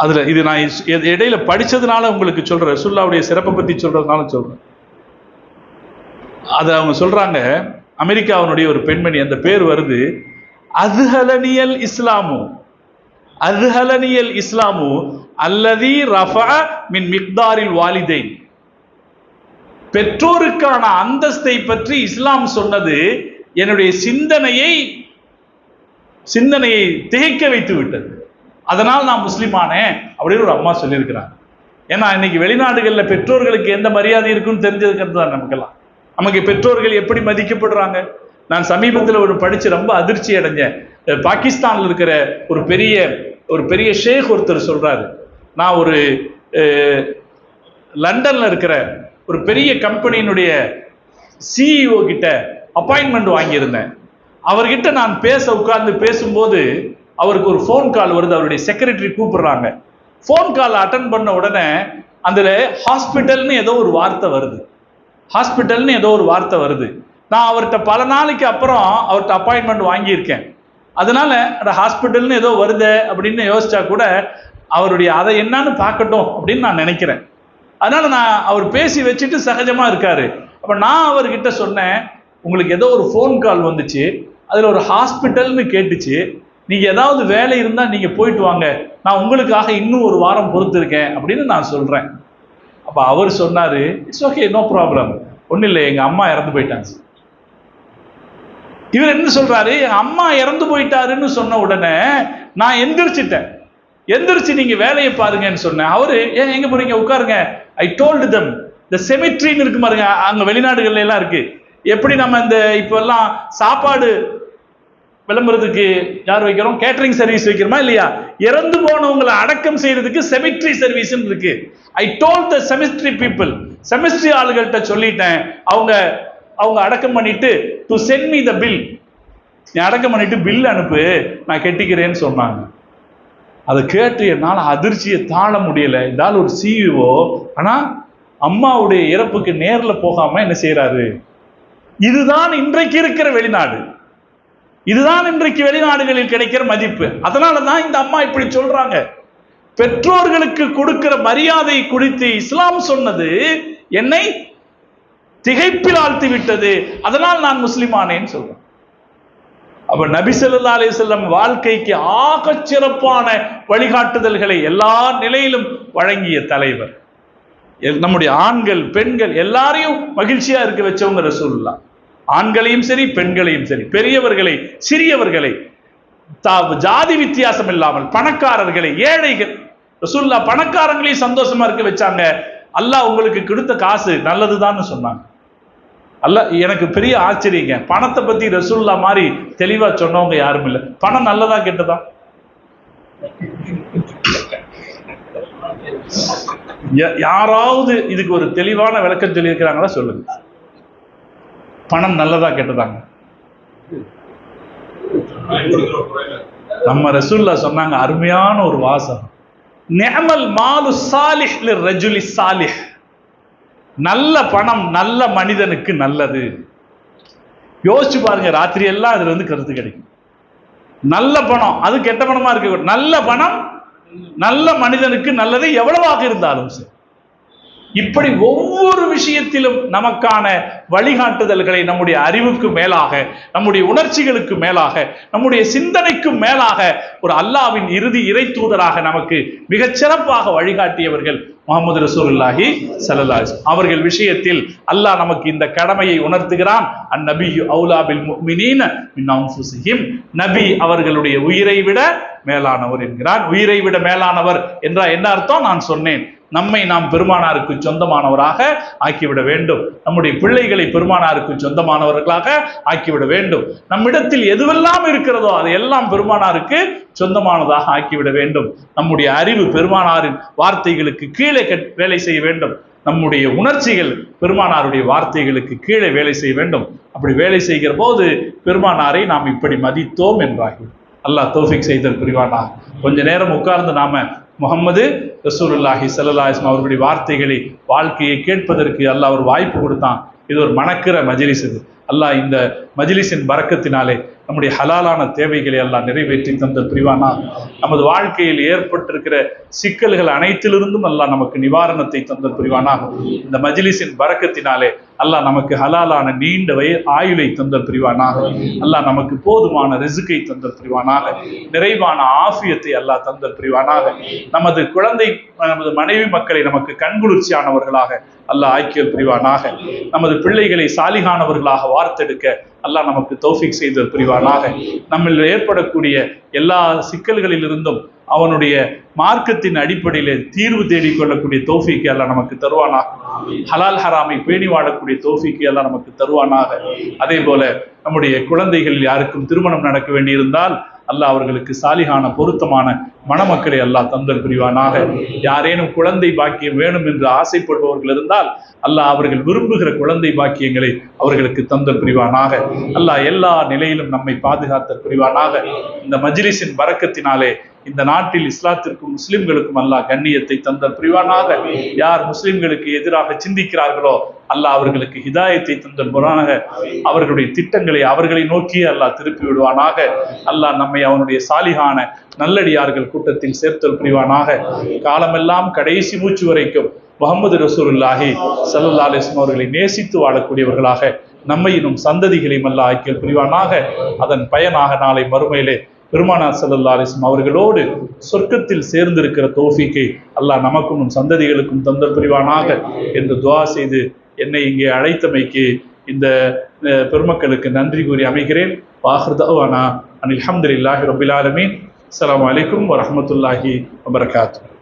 அதுல இது நான் இடையில படிச்சதுனால உங்களுக்கு சொல்றேன். ரசூலுல்லாஹ்வுடைய சிறப்பை பத்தி சொல்றதுனால சொல்றேன். அது அவங்க சொல்றாங்க, அமெரிக்காவினுடைய ஒரு பெண்மணி, அந்த பேர் வருது, அஸ்ஹலனியல் இஸ்லாமு, அஸ்ஹலனியல் இஸ்லாமு அல்லதி ரஃபஅ மின் மிக்தாரில் வாலிதைன். பெற்றோருக்கான அந்தஸ்தை பற்றி இஸ்லாம் சொன்னது என்னுடைய சிந்தனையை திகைக்க வைத்து விட்டது. அதனால் நான் முஸ்லிமானேன் அப்படின்னு ஒரு அம்மா சொல்லியிருக்கிறாங்க. ஏன்னா இன்னைக்கு வெளிநாடுகளில் பெற்றோர்களுக்கு எந்த மரியாதை இருக்குன்னு தெரிஞ்சதுக்கிறது தான் நமக்கெல்லாம். நமக்கு பெற்றோர்கள் எப்படி மதிக்கப்படுறாங்க. நான் சமீபத்தில் ஒரு படிச்சு ரொம்ப அதிர்ச்சி அடைஞ்சேன். பாகிஸ்தான்ல இருக்கிற ஒரு பெரிய ஷேக் ஒருத்தர் சொல்றாரு, நான் ஒரு லண்டன்ல இருக்கிற ஒரு பெரிய கம்பெனியினுடைய சிஇஓ கிட்ட அப்பாயின்மெண்ட் வாங்கியிருந்தேன். அவர்கிட்ட நான் உட்கார்ந்து பேசும்போது அவருக்கு ஒரு ஃபோன் கால் வருது. அவருடைய செக்ரட்டரி கூப்பிடுறாங்க. ஃபோன் கால் அட்டன் பண்ண உடனே அதுல ஹாஸ்பிட்டல்னு ஏதோ ஒரு வார்த்தை வருது. நான் அவர்கிட்ட பல நாளைக்கு அப்புறம் அவர்கிட்ட அப்பாயின்மெண்ட் வாங்கியிருக்கேன். அதனால ஹாஸ்பிட்டல்னு ஏதோ வருது அப்படின்னு யோசிச்சா கூட அவருடைய அதை என்னன்னு பார்க்கட்டும் அப்படின்னு நான் நினைக்கிறேன். அதனால நான் அவர் பேசி வச்சுட்டு சகஜமா இருக்காரு. அப்ப நான் அவர்கிட்ட சொன்னேன், உங்களுக்கு ஏதோ ஒரு ஃபோன் கால் வந்துச்சு, அதுல ஒரு ஹாஸ்பிட்டல்னு கேட்டுச்சு, நீங்க ஏதாவது வேலை இருந்தா நீங்க போயிட்டு வாங்க, நான் உங்களுக்காக இன்னும் ஒரு வாரம் பொறுத்திருக்கேன் அப்படின்னு நான் சொல்றேன். அப்ப அவர் சொன்னாரு, இட்ஸ் ஓகே, நோ ப்ராப்ளம், ஒன்றும் இல்லை, எங்க அம்மா இறந்து போயிட்டாங்க. இவர் என்ன சொல்றாரு, எங்க அம்மா இறந்து போயிட்டாருன்னு சொன்ன உடனே நான் எந்திரிச்சு நீங்க வேலையை பாருங்கன்னு சொன்னேன். அவரு ஏன் எங்க போறீங்க, உட்காருங்க. ஐ டோல்டு தம் இந்த செமிட்ரின்னு இருக்கு பாருங்க, அங்க வெளிநாடுகள்ல எல்லாம் இருக்கு. எப்படி நம்ம இந்த இப்ப எல்லாம் சாப்பாடு விளம்பரத்துக்கு யார் வைக்கிறோம், கேட்டரிங் சர்வீஸ் வைக்கிறோமா இல்லையா, இறந்து போனவங்களை அடக்கம் செய்யறதுக்கு செமிட்ரி சர்வீஸ் இருக்கு. I told the cemetery people, cemetery ஆளுகள்கிட்ட சொல்லிட்டேன், அவங்க அடக்கம் பண்ணிட்டு to send me the bill, நீ அடக்கம் பண்ணிட்டு பில் அனுப்பு, நான் கெட்டிக்கிறேன்னு சொன்னாங்க. அதை கேட்டு என்னால் அதிர்ச்சியை தாழ முடியல. இதால் ஒரு சிஇஓ, ஆனா அம்மாவுடைய இறப்புக்கு நேர்ல போகாம என்ன செய்யறாரு. இதுதான் இன்றைக்கு இருக்கிற வெளிநாடு, இதுதான் இன்றைக்கு வெளிநாடுகளில் கிடைக்கிற மதிப்பு. அதனாலதான் இந்த அம்மா இப்படி சொல்றாங்க. பெற்றோர்களுக்கு கொடுக்கிற மரியாதை குறித்து இஸ்லாம் சொன்னது என்னை திகைப்பில் ஆழ்த்தி விட்டது, அதனால் நான் முஸ்லிமானேன்னு சொல்றேன். அப்ப நபி ஸல்லல்லாஹு அலைஹி வஸல்லம் வாழ்க்கைக்கு ஆகச் சிறப்பான வழிகாட்டுதல்களை எல்லா நிலையிலும் வழங்கிய தலைவர். நம்முடைய ஆண்கள் பெண்கள் எல்லாரையும் மகிழ்ச்சியா இருக்க வச்சவங்க ரசூலுல்லாஹ். ஆண்களையும் சரி பெண்களையும் சரி, பெரியவர்களை சிறியவர்களை, ஜாதி வித்தியாசம் இல்லாமல், பணக்காரர்களை ஏழைகள், ரசூலுல்லாஹ் பணக்காரங்களையும் சந்தோஷமா இருக்க வச்சாங்க. அல்லாஹ் உங்களுக்கு கொடுத்த காசு நல்லதுதான்னு சொன்னாங்க. அல்லாஹ் எனக்கு பெரிய ஆச்சரியங்க, பணத்தை பத்தி ரசூலுல்லாஹ் மாதிரி தெளிவா சொன்னவங்க யாரும் இல்லை. பணம் நல்லதா கெட்டதா? யாராவது இதுக்கு ஒரு தெளிவான விளக்கம் சொல்லி இருக்கிறாங்களா சொல்லுங்க. பணம் நல்லதா கெட்டதாங்க? நம்ம ரசூலுல்லாஹ் சொன்னாங்க, அருமையான ஒரு வாசகம், நிஅமல் மாலு சாலிஹ் லிர்ரஜுலி சாலிஹ், நல்ல பணம் நல்ல மனிதனுக்கு நல்லது. யோசிச்சு பாருங்க, ராத்திரி எல்லாம் அதுல இருந்து கருத்து கிடைக்கும். நல்ல பணம் அது கெட்ட பணமா இருக்க, நல்ல பணம் நல்ல மனிதனுக்கு நல்லது, எவ்வளவாக இருந்தாலும் சரி. இப்படி ஒவ்வொரு விஷயத்திலும் நமக்கான வழிகாட்டுதல்களை நம்முடைய அறிவுக்கு மேலாக, நம்முடைய உணர்ச்சிகளுக்கு மேலாக, நம்முடைய சிந்தனைக்கு மேலாக ஒரு அல்லாஹ்வின் இறுதி இறை தூதராக நமக்கு மிகச் சிறப்பாக வழிகாட்டியவர்கள் முஹம்மது ரசூலுல்லாஹி ஸல்லல்லாஹு அலைஹி வஸல்லம் அவர்கள் விஷயத்தில் அல்லாஹ் நமக்கு இந்த கடமையை உணர்த்துகிறான். அந்நபியு அவுலா பில் முஃமினீன மின் அன்ஃபுஸிஹிம், நபி அவர்களுடைய உயிரை விட மேலானவர் என்கிறார். உயிரை விட மேலானவர் என்றால் என்ன அர்த்தம்? நான் சொன்னேன், நம்மை நாம் பெருமானாருக்கு சொந்தமானவராக ஆக்கிவிட வேண்டும், நம்முடைய பிள்ளைகளை பெருமானாருக்கு சொந்தமானவர்களாக ஆக்கிவிட வேண்டும், நம்மிடத்தில் எதுவெல்லாம் இருக்கிறதோ அதையெல்லாம் பெருமானாருக்கு சொந்தமானதாக ஆக்கிவிட வேண்டும், நம்முடைய அறிவு பெருமானாரின் வார்த்தைகளுக்கு கீழே வேலை செய்ய வேண்டும், நம்முடைய உணர்ச்சிகள் பெருமானாருடைய வார்த்தைகளுக்கு கீழே வேலை செய்ய வேண்டும். அப்படி வேலை செய்கிற போது பெருமானாரை நாம் இப்படி மதித்தோம் என்றாகி அல்லாஹ் தௌஃபீக் செய்தல் புரிவானாக. கொஞ்ச நேரம் உட்கார்ந்து நாம முஹம்மது ரசூலுல்லாஹி ஸல்லல்லாஹு அலைஹி வஸல்லம் அவர்களுடைய வார்த்தைகளை, வாழ்க்கையை கேட்பதற்கு அல்லாஹ் ஒரு வாய்ப்பு கொடுத்தான். இது ஒரு மணக்கிற மஜ்லிஸ். இது அல்லாஹ் இந்த மஜ்லிஸின் பரக்கத்தினாலே நம்முடைய ஹலாலான தேவைகளை எல்லாம் நிறைவேற்றி தந்த புரிவானா. நமது வாழ்க்கையில் ஏற்பட்டிருக்கிற சிக்கல்கள் அனைத்திலிருந்தும் அல்லாஹ் நமக்கு நிவாரணத்தை தந்த புரிவானா. இந்த மஜ்லிஸின் பரக்கத்தினாலே அல்லாஹ் நமக்கு ஹலாலான நீண்ட ஆயுளை தந்த புரிவானாக. அல்லாஹ் நமக்கு போதுமான ரிசுக்கை தந்த புரிவானாக. நிறைவான ஆஃபியத்தை அல்லாஹ் தந்த புரிவானாக. நமது குழந்தை, நமது மனைவி மக்களை நமக்கு கண்குளிர்ச்சியானவர்களாக அல்லாஹ் ஆக்கியல் புரிவானாக. நமது பிள்ளைகளை சாலிகானவர்களாக வார்த்தெடுக்க அல்லாஹ் நமக்கு தௌஃபீக் செய்தல் புரிவானாக. நம்மில் ஏற்படக்கூடிய எல்லா சிக்கல்களிலிருந்தும் அவனுடைய மார்க்கத்தின் அடிப்படையிலே தீர்வு தேடிக்கொள்ளக்கூடிய தௌஃபீக்கை அல்லாஹ் நமக்கு தருவானாக. ஹலால் ஹராமை பேணி வாழக்கூடிய தௌஃபீக்கை அல்லாஹ் நமக்கு தருவானாக. அதே போல நம்முடைய குழந்தைகள் யாருக்கும் திருமணம் நடக்க வேண்டியிருந்தால் அல்லாஹ் அவர்களுக்கு சாலிகான பொருத்தமான மணமக்களை அல்லாஹ் தந்தல் புரிவானாக. யாரேனும் குழந்தை பாக்கியம் வேணும் என்று ஆசைப்படுபவர்கள் இருந்தால் அல்லாஹ் அவர்கள் விரும்புகிற குழந்தை பாக்கியங்களை அவர்களுக்கு தந்தல் புரிவானாக. அல்லாஹ் எல்லா நிலையிலும் நம்மை பாதுகாத்த புரிவானாக. இந்த மஜ்லிஸின் பரக்கத்தினாலே இந்த நாட்டில் இஸ்லாத்திற்கும் முஸ்லிம்களுக்கும் அல்லாஹ் கண்ணியத்தை தந்தல் புரிவானாக. யார் முஸ்லிம்களுக்கு எதிராக சிந்திக்கிறார்களோ அல்லாஹ் அவர்களுக்கு ஹிதாயத்தை தந்தல் புரிவானாக. அவர்களுடைய திட்டங்களை அவர்களை நோக்கியே அல்லாஹ் திருப்பி விடுவானாக. அல்லாஹ் நம்மை அவனுடைய சாலிகான நல்லடியார்கள் கூட்டத்தில் சேர்த்தல் புரிவானாக. காலமெல்லாம் கடைசி மூச்சு வரைக்கும் முஹம்மது ரசூலுல்லாஹி ஸல்லல்லாஹு அலைஹி வஸல்லம் அவர்களை நேசித்து வாழக்கூடியவர்களாக நம்மையினும் சந்ததிகளையும் அல்லாஹ் ஆக்கியல் புரிவானாக. அதன் பயனாக நாளை மறுமையிலே பெருமானார் ஸல்லல்லாஹு அலைஹி வஸல்லம் அவர்களோடு சொர்க்கத்தில் சேர்ந்திருக்கிற தௌஃபீக்கை அல்லாஹ் நமக்கும் நம் சந்ததிகளுக்கும் தந்தல் புரிவானாக என்று துஆ செய்து என்னை இங்கே அழைத்தமைக்கு இந்த பெருமக்களுக்கு நன்றி கூறி அமைகிறேன். வாஹிர் தஅவானா அனில் ஹம்துலில்லாஹி ரப்பில் ஆலமீன். அஸ்ஸலாமு அலைக்கும் வரஹ்மத்துல்லாஹி வபரகாத்துஹு.